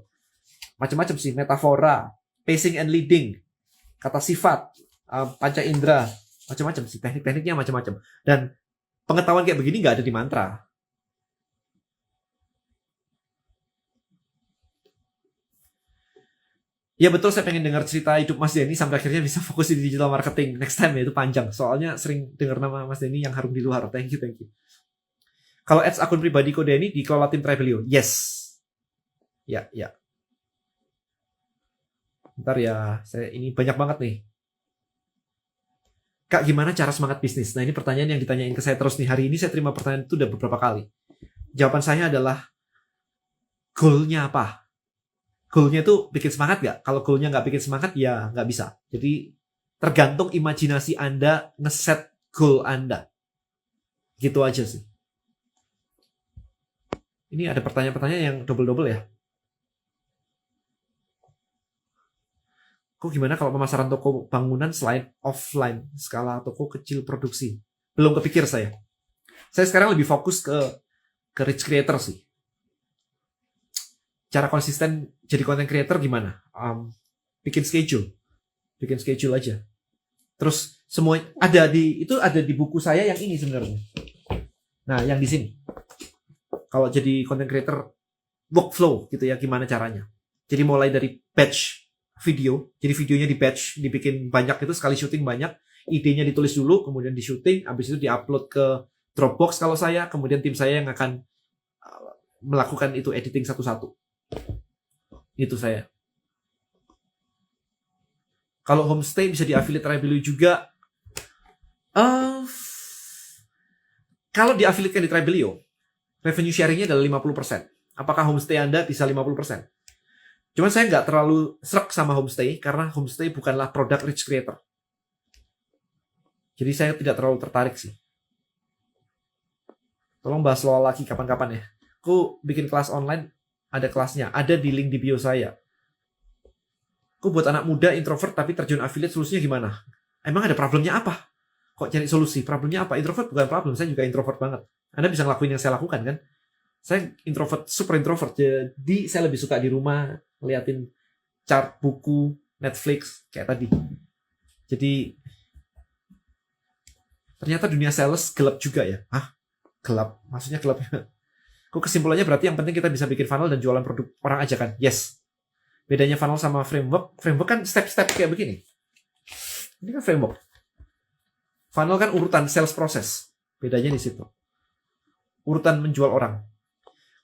Macam-macam sih, metafora, pacing and leading, kata sifat, panca indera, macam-macam sih, teknik-tekniknya macam-macam. Dan pengetahuan kayak begini nggak ada di mantra. Ya betul, saya pengen dengar cerita hidup Mas Denny sampai akhirnya bisa fokus di digital marketing. Next time ya, itu panjang. Soalnya sering dengar nama Mas Denny yang harum di luar. Thank you. Kalau ads akun pribadi Ko Denny dikelola tim Travelio. Yes. Ya. Bentar ya, saya ini banyak banget nih. Kak, gimana cara semangat bisnis? Nah, ini pertanyaan yang ditanyain ke saya terus nih. Hari ini saya terima pertanyaan itu udah beberapa kali. Jawaban saya adalah, goalnya apa? Goalnya itu bikin semangat nggak? Kalau goalnya nggak bikin semangat, ya nggak bisa. Jadi, tergantung imajinasi Anda ngeset goal Anda. Gitu aja sih. Ini ada pertanyaan-pertanyaan yang double-double ya. Kok gimana kalau pemasaran toko bangunan selain offline, skala toko kecil produksi? Belum kepikir saya. Saya sekarang lebih fokus ke rich creator sih. Cara konsisten jadi content creator gimana? Bikin schedule aja. Terus semua ada di buku saya yang ini sebenarnya. Nah, yang di sini. Kalau jadi content creator workflow gitu ya, gimana caranya? Jadi mulai dari batch video, jadi videonya di batch, dibikin banyak itu, sekali syuting banyak, idenya ditulis dulu, kemudian di syuting, habis itu diupload ke Dropbox kalau saya, kemudian tim saya yang akan melakukan itu editing satu-satu. Itu saya. Kalau homestay bisa di affiliate Tribelio juga. Kalau di affiliate di Tribelio, revenue sharingnya adalah 50%. Apakah homestay Anda bisa 50%? Cuman saya nggak terlalu srek sama homestay, karena homestay bukanlah produk rich creator. Jadi saya tidak terlalu tertarik sih. Tolong bahas soal lagi kapan-kapan ya. Aku bikin kelas online, ada kelasnya, ada di link di bio saya. Aku buat anak muda introvert tapi terjun affiliate, solusinya gimana? Emang ada problemnya apa? Kok cari solusi? Problemnya apa? Introvert bukan problem, saya juga introvert banget. Anda bisa ngelakuin yang saya lakukan kan? Saya introvert, super introvert. Jadi saya lebih suka di rumah, liatin chart buku, Netflix, kayak tadi. Jadi, ternyata dunia sales gelap juga ya. Hah? Gelap? Maksudnya gelapnya? Kok kesimpulannya berarti yang penting kita bisa bikin funnel dan jualan produk orang aja kan? Yes. Bedanya funnel sama framework. Framework kan step-step kayak begini. Ini kan framework. Funnel kan urutan sales process. Bedanya di situ. Urutan menjual orang.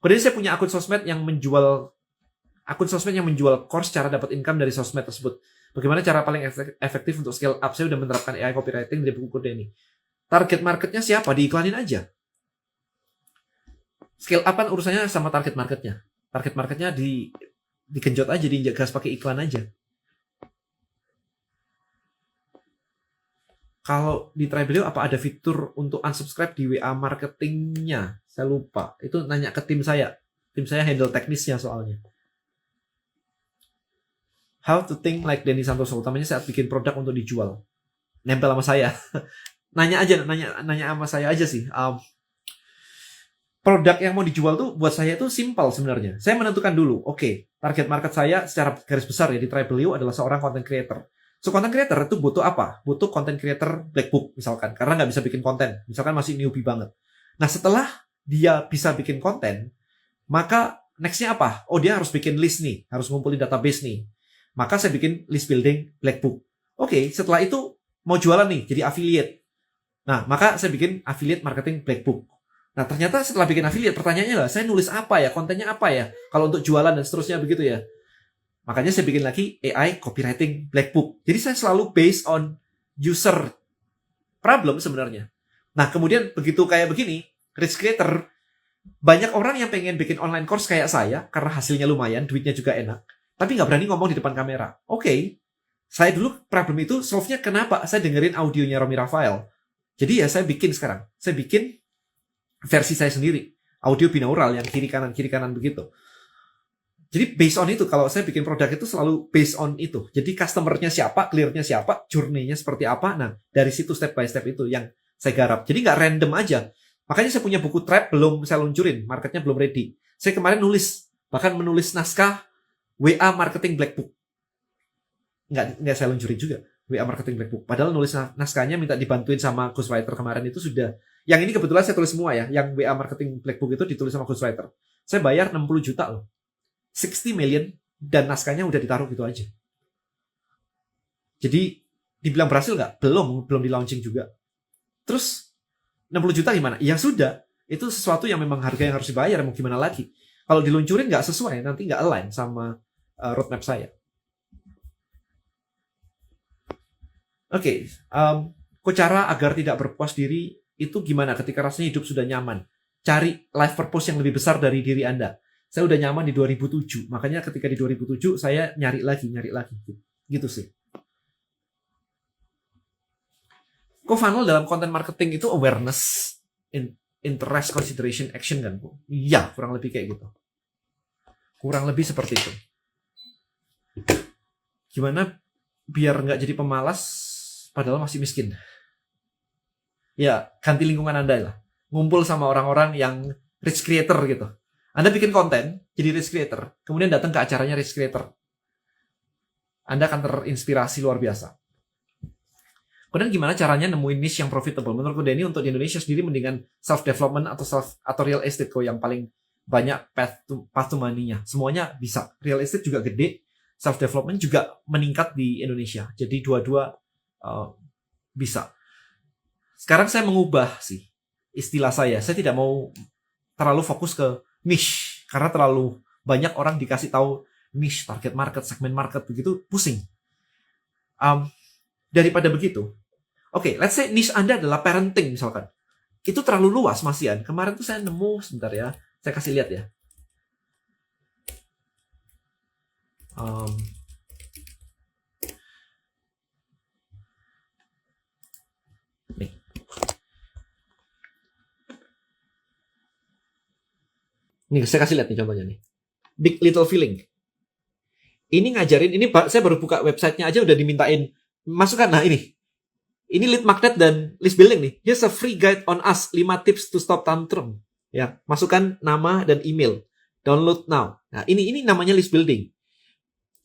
Kemudian saya punya akun sosmed yang menjual course cara dapat income dari sosmed tersebut. Bagaimana cara paling efektif untuk scale up? Saya udah menerapkan AI copywriting dari buku Kode ini. Target marketnya siapa? Diiklanin aja. Scale up kan urusannya sama target marketnya. Target marketnya digenjot aja, diinjak gas pakai iklan aja. Kalau di Tribelio apa ada fitur untuk unsubscribe di WA marketingnya? Saya lupa. Itu nanya ke tim saya. Tim saya handle teknisnya soalnya. How to think like Denny Santoso, utamanya saat bikin produk untuk dijual. Nempel sama saya. Nanya sama saya aja sih. Produk yang mau dijual tuh buat saya tuh simpel sebenarnya. Saya menentukan dulu, oke, target market saya secara garis besar ya di Tribelio adalah seorang content creator. So, content creator itu butuh apa? Butuh content creator black book misalkan, karena nggak bisa bikin konten. Misalkan masih newbie banget. Nah, setelah dia bisa bikin konten, maka next-nya apa? Oh, dia harus bikin list nih, harus ngumpulin database nih. Maka saya bikin list building black book. Oke, setelah itu mau jualan nih, jadi affiliate. Nah, maka saya bikin affiliate marketing black book. Nah, ternyata setelah bikin affiliate, pertanyaannya lah, saya nulis apa ya? Kontennya apa ya? Kalau untuk jualan dan seterusnya begitu ya. Makanya saya bikin lagi AI copywriting black book. Jadi saya selalu based on user problem sebenarnya. Nah, kemudian begitu kayak begini, rich creator, banyak orang yang pengen bikin online course kayak saya, karena hasilnya lumayan, duitnya juga enak, tapi nggak berani ngomong di depan kamera. Oke, saya dulu problem itu solve-nya kenapa? Saya dengerin audionya Romi Rafael. Jadi ya saya bikin sekarang. Saya bikin versi saya sendiri. Audio binaural yang kiri kanan begitu. Jadi based on itu, kalau saya bikin produk itu selalu based on itu. Jadi customer-nya siapa, clear-nya siapa, journey-nya seperti apa. Nah, dari situ step by step itu yang saya garap. Jadi nggak random aja. Makanya saya punya buku Trap belum saya luncurin, marketnya belum ready. Saya kemarin bahkan menulis naskah WA Marketing Black Book. Nggak saya luncurin juga, WA Marketing Black Book. Padahal nulis naskahnya minta dibantuin sama ghostwriter kemarin itu sudah. Yang ini kebetulan saya tulis semua ya. Yang WA Marketing Black Book itu ditulis sama ghostwriter. Saya bayar 60 juta loh. 60 million dan naskahnya udah ditaruh gitu aja. Jadi dibilang berhasil nggak? Belum di launching juga. Terus 60 juta gimana? Ya sudah, itu sesuatu yang memang harga yang harus dibayar, mau gimana lagi. Kalau diluncurin nggak sesuai, nanti nggak align sama roadmap saya. Oke, cara agar tidak berpuas diri itu gimana ketika rasanya hidup sudah nyaman? Cari life purpose yang lebih besar dari diri Anda. Saya udah nyaman di 2007, makanya ketika di 2007 saya nyari lagi. Gitu sih. Co-funnel dalam content marketing itu awareness, interest, consideration, action kan, Bu? Iya, kurang lebih kayak gitu. Kurang lebih seperti itu. Gimana biar nggak jadi pemalas padahal masih miskin? Ya, ganti lingkungan Anda lah. Ngumpul sama orang-orang yang rich creator gitu. Anda bikin konten, jadi rich creator, kemudian datang ke acaranya rich creator. Anda akan terinspirasi luar biasa. Kemudian gimana caranya nemuin niche yang profitable? Menurutku Denny untuk di Indonesia sendiri mendingan self-development atau real estate kok yang paling banyak path to money-nya. Semuanya bisa. Real estate juga gede, self-development juga meningkat di Indonesia. Jadi dua-dua bisa. Sekarang saya mengubah sih istilah saya. Saya tidak mau terlalu fokus ke niche karena terlalu banyak orang dikasih tahu niche, target market, segmen market begitu pusing. Daripada begitu, oke, let's say niche Anda adalah parenting misalkan. Itu terlalu luas Mas Ian. Kemarin tuh saya nemu, sebentar ya. Saya kasih lihat ya. Nih. Nih, saya kasih lihat nih contohnya nih. Big Little Feeling. Ini ngajarin, ini saya baru buka websitenya aja udah dimintain masukkan. Nah ini lead magnet dan list building nih. Here's a free guide on us, 5 tips to stop tantrum. Ya, masukkan nama dan email. Download now. Nah, ini namanya list building.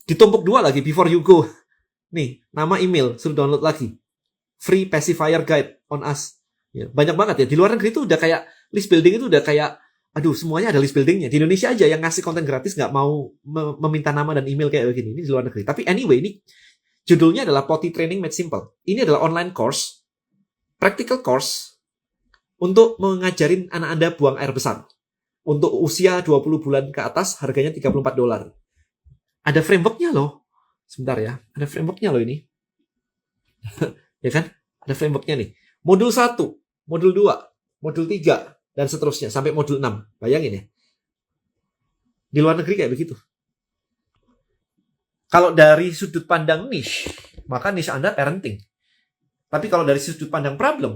Ditumpuk 2 lagi before you go. Nih, nama email, suruh download lagi. Free pacifier guide on us. Ya, banyak banget ya. Di luar negeri itu udah kayak list building itu udah kayak semuanya ada list buildingnya. Di Indonesia aja yang ngasih konten gratis nggak mau meminta nama dan email kayak begini. Ini di luar negeri. Tapi anyway, ini judulnya adalah Potty Training Made Simple. Ini adalah online course, practical course, untuk mengajarin anak Anda buang air besar. Untuk usia 20 bulan ke atas, harganya $34. Ada frameworknya loh. Sebentar ya, ada frameworknya loh ini. Ya kan? Ada frameworknya nih. Modul 1, modul 2, modul 3, dan seterusnya, sampai modul 6. Bayangin ya. Di luar negeri kayak begitu. Kalau dari sudut pandang niche, maka niche Anda parenting. Tapi kalau dari sudut pandang problem,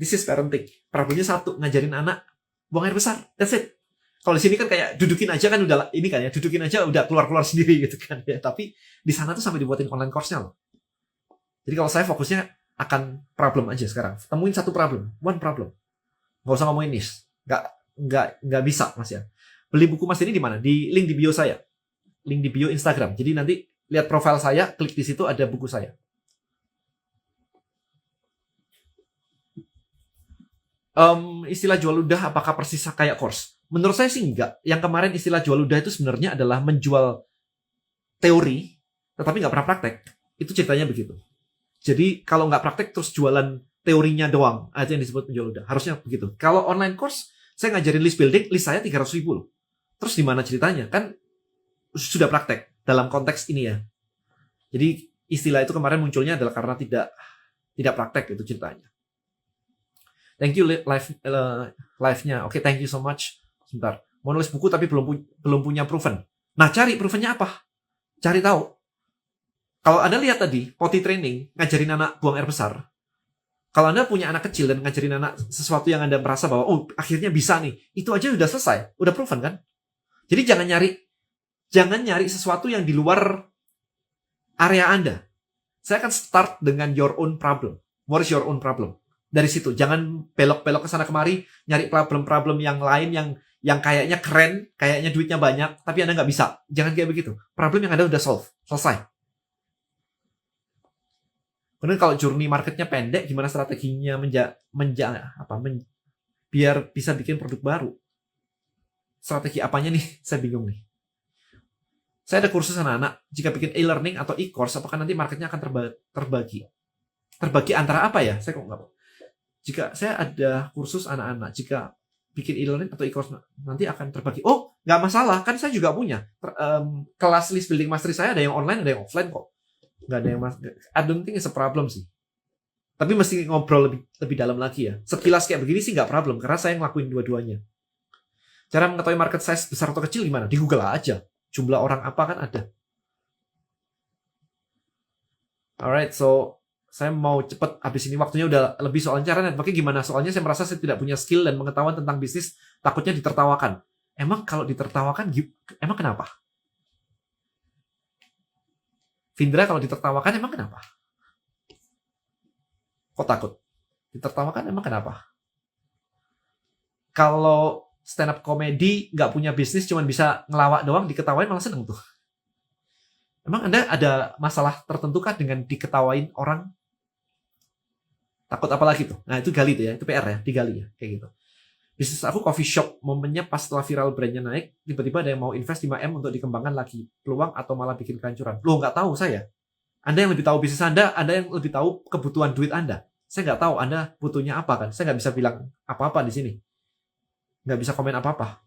this is parenting. Problemnya satu, ngajarin anak buang air besar. That's it. Kalau di sini kan kayak dudukin aja kan udah ini kan ya, dudukin aja udah keluar sendiri gitu kan ya. Tapi di sana tuh sampai dibuatin online course-nya loh. Jadi kalau saya fokusnya akan problem aja sekarang. Temuin satu problem, one problem. Nggak usah ngomongin niche. Nggak bisa Mas ya. Beli buku Mas ini di mana? Di link di bio saya. Link di bio Instagram. Jadi nanti lihat profil saya, klik di situ ada buku saya. Istilah jual ludah apakah persis kayak course? Menurut saya sih enggak. Yang kemarin istilah jual ludah itu sebenarnya adalah menjual teori, tetapi nggak pernah praktek. Itu ceritanya begitu. Jadi kalau nggak praktek terus jualan teorinya doang, aja yang disebut menjual ludah. Harusnya begitu. Kalau online course, saya ngajarin list building, list saya 300.000 loh. Terus di mana ceritanya? Kan sudah praktek dalam konteks ini ya. Jadi istilah itu kemarin munculnya adalah karena tidak praktek itu ceritanya. Thank you live-nya. Oke, thank you so much. Sebentar. Mau nulis buku tapi belum punya proven. Nah, cari provennya apa? Cari tahu. Kalau Anda lihat tadi, potty training, ngajarin anak buang air besar. Kalau Anda punya anak kecil dan ngajarin anak sesuatu yang Anda merasa bahwa, oh, akhirnya bisa nih. Itu aja udah selesai. Udah proven kan? Jadi jangan nyari sesuatu yang di luar area Anda. Saya akan start dengan your own problem. What is your own problem? Dari situ, jangan belok-belok ke sana kemari, nyari problem-problem yang lain yang kayaknya keren, kayaknya duitnya banyak, tapi Anda nggak bisa. Jangan kayak begitu. Problem yang Anda udah solve, selesai. Kemudian kalau journey marketnya pendek, gimana strateginya biar bisa bikin produk baru? Strategi apanya nih? Saya bingung nih. Saya ada kursus anak-anak. Jika bikin e-learning atau e-course, apakah nanti marketnya akan terbagi? Terbagi antara apa ya? Saya kok nggak. Jika saya ada kursus anak-anak, jika bikin e-learning atau e-course nanti akan terbagi. Oh, nggak masalah. Kan saya juga punya. Kelas list building mastery saya ada yang online, ada yang offline kok. Nggak ada yang I don't think it's a problem sih. Tapi mesti ngobrol lebih dalam lagi ya. Sekilas kayak begini sih nggak problem, karena saya ngelakuin dua-duanya. Cara mengetahui market size besar atau kecil gimana? Di Google aja. Jumlah orang apa kan ada. Alright, so saya mau cepet habis ini, waktunya udah lebih. Soalnya cara networking gimana? Soalnya saya merasa saya tidak punya skill dan pengetahuan tentang bisnis, takutnya ditertawakan. Emang kalau ditertawakan, emang kenapa? Vindra, kalau ditertawakan emang kenapa? Kok takut? Ditertawakan emang kenapa? Kalau stand up comedy nggak punya bisnis, cuma bisa ngelawak doang, diketawain malah seneng tuh. Emang Anda ada masalah tertentu kah dengan diketawain orang? Takut apa lagi tuh? Nah itu gali tuh ya, itu PR ya, digali ya, kayak gitu. Bisnis aku coffee shop, momennya pas setelah viral brandnya naik, tiba-tiba ada yang mau invest 5M untuk dikembangkan lagi. Peluang atau malah bikin kehancuran? Loh, nggak tahu saya. Anda yang lebih tahu bisnis Anda yang lebih tahu kebutuhan duit Anda. Saya nggak tahu Anda butuhnya apa kan. Saya nggak bisa bilang apa-apa di sini. Nggak bisa komen apa-apa.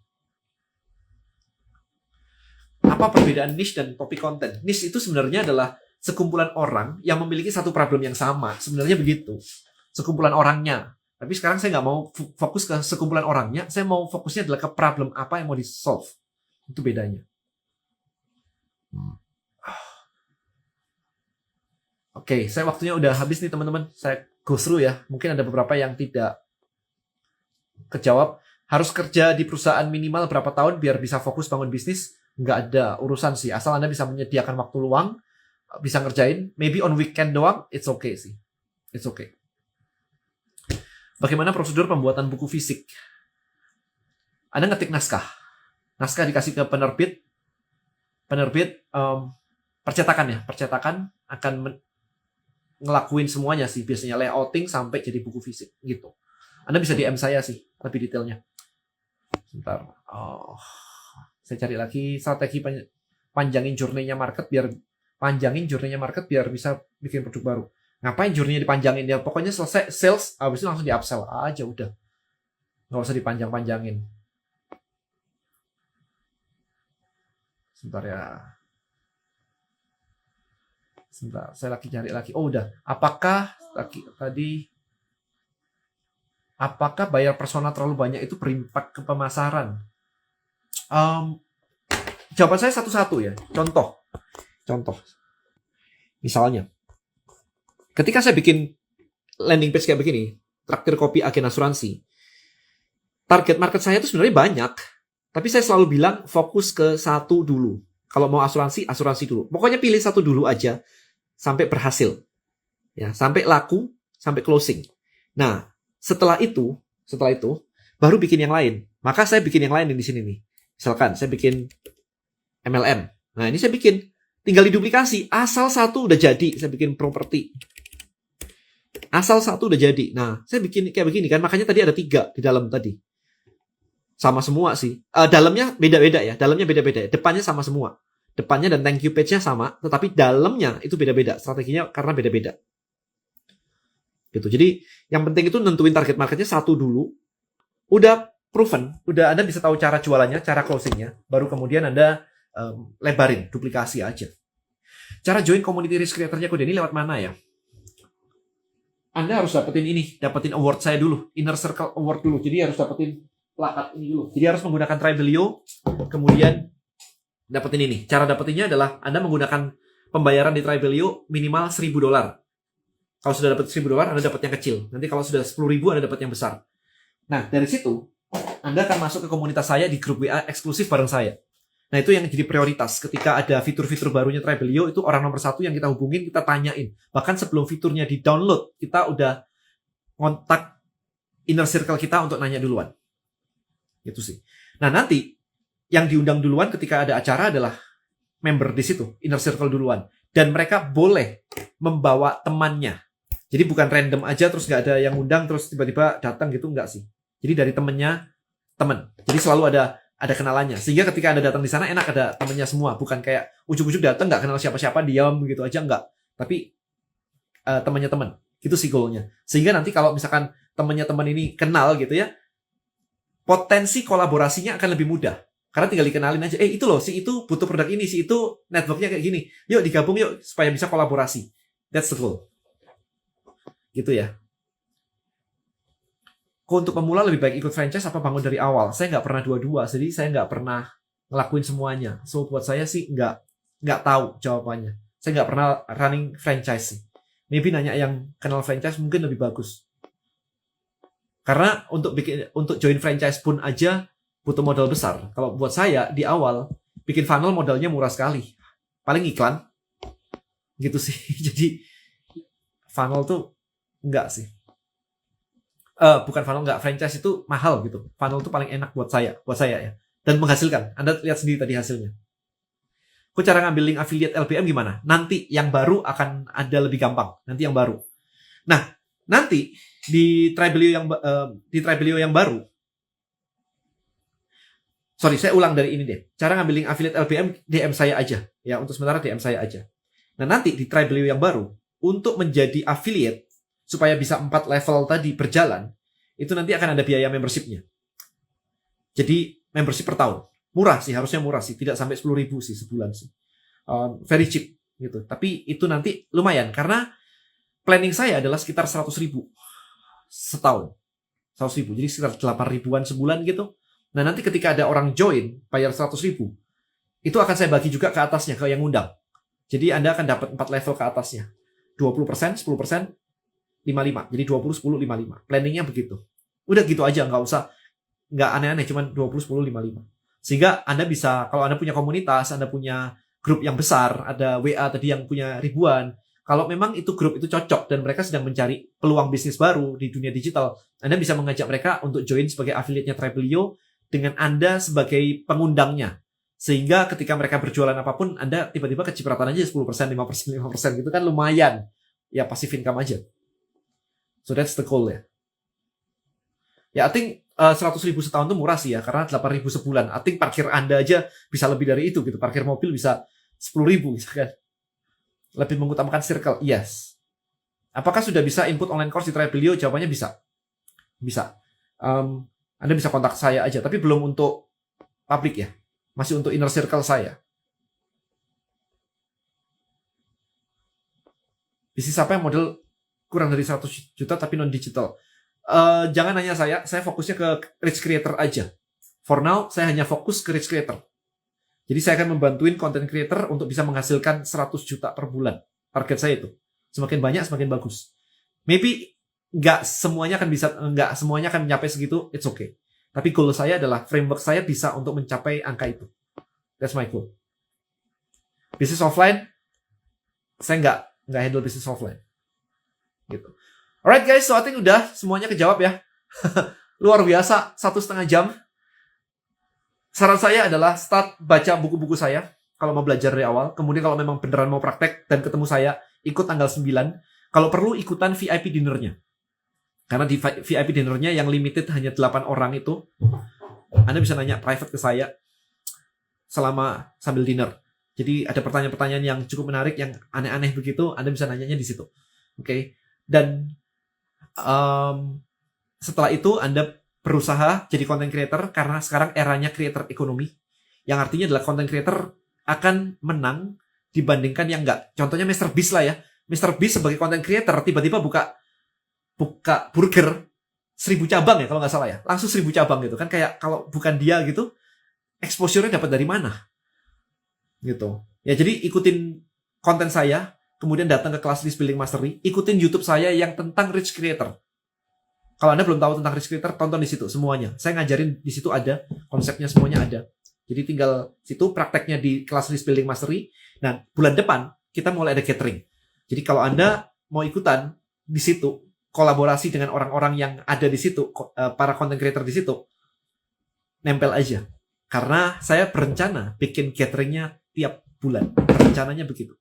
Apa perbedaan niche dan topik konten? Niche itu sebenarnya adalah sekumpulan orang yang memiliki satu problem yang sama. Sebenarnya begitu. Sekumpulan orangnya. Tapi sekarang saya nggak mau fokus ke sekumpulan orangnya. Saya mau fokusnya adalah ke problem apa yang mau di-solve. Itu bedanya. Oke, saya waktunya udah habis nih teman-teman. Saya go through ya. Mungkin ada beberapa yang tidak kejawab. Harus kerja di perusahaan minimal berapa tahun biar bisa fokus bangun bisnis? Nggak ada urusan sih. Asal Anda bisa menyediakan waktu luang, bisa ngerjain. Maybe on weekend doang, it's okay sih. It's okay. Bagaimana prosedur pembuatan buku fisik? Anda ngetik naskah. Naskah dikasih ke penerbit. Penerbit percetakan ya. Percetakan akan ngelakuin semuanya sih. Biasanya layouting sampai jadi buku fisik gitu. Anda bisa DM saya sih lebih detailnya. Sebentar. Saya cari lagi strategi panjangin journey-nya market biar bisa bikin produk baru. Ngapain journey-nya dipanjangin? Ya pokoknya selesai sales, habis itu langsung di-upsell aja udah. Nggak usah dipanjang-panjangin. Sebentar ya. Sebentar, saya lagi cari lagi. Oh udah. Apakah bayar persona terlalu banyak itu berimpak ke pemasaran? Jawaban saya satu-satu ya. Contoh. Misalnya, ketika saya bikin landing page kayak begini, traktir kopi agen asuransi, target market saya itu sebenarnya banyak. Tapi saya selalu bilang fokus ke satu dulu. Kalau mau asuransi dulu. Pokoknya pilih satu dulu aja sampai berhasil. Ya, sampai laku, sampai closing. Nah, setelah itu baru bikin yang lain. Maka saya bikin yang lain di sini nih. Misalkan saya bikin MLM. Nah, ini saya bikin tinggal diduplikasi. Asal satu udah jadi, saya bikin properti. Asal satu udah jadi. Nah, saya bikin kayak begini kan. Makanya tadi ada 3 di dalam tadi. Sama semua sih. Dalamnya beda-beda ya. Dalamnya beda-beda. Depannya sama semua. Depannya dan thank you page-nya sama. Tetapi dalamnya itu beda-beda. Strateginya karena beda-beda. Gitu. Jadi yang penting itu nentuin target marketnya satu dulu. Udah proven. Udah Anda bisa tahu cara jualannya, cara closingnya. Baru kemudian Anda lebarin. Duplikasi aja. Cara join community risk creator-nya Ko Denny lewat mana ya? Anda harus dapetin award saya dulu. Inner Circle Award dulu. Jadi harus dapetin plakat ini dulu. Jadi harus menggunakan Tribelio, kemudian dapetin ini. Cara dapetinnya adalah Anda menggunakan pembayaran di Tribelio minimal $1.000. Kalau sudah dapat $1.000, Anda dapat yang kecil. Nanti kalau sudah 10.000, Anda dapat yang besar. Nah, dari situ, Anda akan masuk ke komunitas saya di grup WA eksklusif bareng saya. Nah, itu yang jadi prioritas. Ketika ada fitur-fitur barunya Tribelio, itu orang nomor 1 yang kita hubungin, kita tanyain. Bahkan sebelum fiturnya di-download, kita udah kontak inner circle kita untuk nanya duluan. Itu sih. Nah, nanti yang diundang duluan ketika ada acara adalah member di situ, inner circle duluan. Dan mereka boleh membawa temannya. Jadi bukan random aja terus nggak ada yang undang terus tiba-tiba datang gitu, nggak sih. Jadi dari temennya temen. Jadi selalu ada kenalannya. Sehingga ketika Anda datang di sana enak ada temennya semua. Bukan kayak ujuk-ujuk datang nggak kenal siapa-siapa diam gitu aja, nggak. Tapi temannya temen. Itu sih goalnya. Sehingga nanti kalau misalkan temennya temen ini kenal gitu ya, potensi kolaborasinya akan lebih mudah. Karena tinggal dikenalin aja, itu loh, si itu butuh produk ini, si itu networknya kayak gini. Yuk digabung yuk, supaya bisa kolaborasi. That's the goal. Gitu ya. Kok untuk pemula lebih baik ikut franchise apa bangun dari awal? Saya nggak pernah dua-dua, jadi saya nggak pernah ngelakuin semuanya. So buat saya sih nggak tahu jawabannya. Saya nggak pernah running franchise sih. Maybe nanya yang kenal franchise mungkin lebih bagus. Karena untuk join franchise pun aja butuh modal besar. Kalau buat saya di awal bikin funnel modalnya murah sekali. Paling iklan. Gitu sih. Jadi funnel tuh enggak sih. Bukan funnel enggak, franchise itu mahal gitu. Funnel tuh paling enak buat saya ya. Dan menghasilkan. Anda lihat sendiri tadi hasilnya. Kok cara ngambil link affiliate LBM gimana? Nanti yang baru akan ada lebih gampang. Nanti yang baru. Nah, nanti di Tribelio yang baru. Sorry, saya ulang dari ini deh. Cara ngambil link affiliate LBM, DM saya aja. Ya, untuk sementara DM saya aja. Nah, nanti di Tribelio yang baru, untuk menjadi affiliate, supaya bisa 4 level tadi berjalan, itu nanti akan ada biaya membership-nya. Jadi, membership per tahun. Murah sih, harusnya murah sih. Tidak sampai 10.000 sih sebulan sih. Very cheap gitu. Tapi itu nanti lumayan, karena planning saya adalah sekitar 100.000 setahun. 100.000, jadi sekitar 8.000-an sebulan gitu. Nah, nanti ketika ada orang join, bayar 100.000, itu akan saya bagi juga ke atasnya, ke yang ngundang. Jadi Anda akan dapat 4 level ke atasnya. 20%, 10%, 55. Jadi 20, 10, 55. Planningnya begitu. Udah gitu aja, nggak aneh-aneh, cuman 20, 10, 55. Sehingga Anda bisa, kalau Anda punya komunitas, Anda punya grup yang besar, ada WA tadi yang punya ribuan, kalau memang itu grup itu cocok dan mereka sedang mencari peluang bisnis baru di dunia digital, Anda bisa mengajak mereka untuk join sebagai affiliate-nya Tribelio dengan Anda sebagai pengundangnya. Sehingga ketika mereka berjualan apapun, Anda tiba-tiba kecipratan aja 10%, 5%, 5%. Gitu kan lumayan. Ya, passive income aja. So that's the goal ya. Ya, I think 100.000 setahun itu murah sih ya, karena 8.000 sebulan. I think parkir Anda aja bisa lebih dari itu gitu. Parkir mobil bisa 10.000 gitu kan. Lebih mengutamakan circle, yes. Apakah sudah bisa input online course di Tribelio? Jawabannya bisa. Bisa. Anda bisa kontak saya aja, tapi belum untuk publik ya. Masih untuk inner circle saya. Bisnis apa yang model kurang dari 100 juta tapi non-digital? Jangan nanya saya fokusnya ke rich creator aja. For now, saya hanya fokus ke rich creator. Jadi saya akan membantuin content creator untuk bisa menghasilkan 100 juta per bulan. Target saya itu. Semakin banyak, semakin bagus. Maybe nggak semuanya akan mencapai segitu, it's okay. Tapi goal saya adalah framework saya bisa untuk mencapai angka itu. That's my goal. Bisnis offline, saya nggak handle bisnis offline. Gitu. Alright guys, so I think udah semuanya kejawab ya. Luar biasa, 1,5 jam. Saran saya adalah start baca buku-buku saya kalau mau belajar dari awal. Kemudian kalau memang beneran mau praktek dan ketemu saya, ikut tanggal 9. Kalau perlu ikutan VIP dinnernya. Karena di VIP dinnernya yang limited hanya 8 orang itu, Anda bisa nanya private ke saya selama sambil dinner. Jadi ada pertanyaan-pertanyaan yang cukup menarik, yang aneh-aneh begitu, Anda bisa nanyanya di situ. Oke. Dan setelah itu Anda berusaha jadi content creator, karena sekarang eranya creator ekonomi, yang artinya adalah content creator akan menang dibandingkan yang enggak. Contohnya Mr. Beast lah ya. Mr. Beast sebagai content creator tiba-tiba buka burger 1.000 cabang ya kalau nggak salah ya, langsung 1.000 cabang gitu kan, kayak kalau bukan dia gitu, exposure-nya dapat dari mana gitu ya. Jadi ikutin konten saya, kemudian datang ke kelas List Building Mastery, ikutin YouTube saya yang tentang rich creator. Kalau Anda belum tahu tentang rich creator, tonton di situ semuanya. Saya ngajarin di situ, ada konsepnya, semuanya ada. Jadi tinggal situ prakteknya di kelas List Building Mastery. Nah, bulan depan kita mulai ada catering. Jadi kalau Anda mau ikutan di situ, kolaborasi dengan orang-orang yang ada di situ, para content creator di situ, nempel aja. Karena saya berencana bikin cateringnya tiap bulan. Rencananya begitu.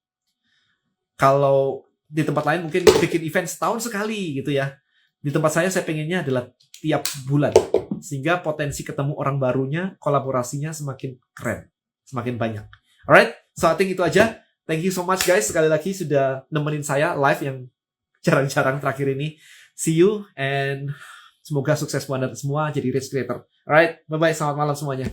Kalau di tempat lain mungkin bikin event setahun sekali gitu ya. Di tempat saya pengennya adalah tiap bulan. Sehingga potensi ketemu orang barunya, kolaborasinya semakin keren. Semakin banyak. Alright, so I think itu aja. Thank you so much guys, sekali lagi sudah nemenin saya live yang jarang-jarang terakhir ini. See you and semoga sukses buat Anda semua jadi rich creator. Alright, bye-bye, selamat malam semuanya.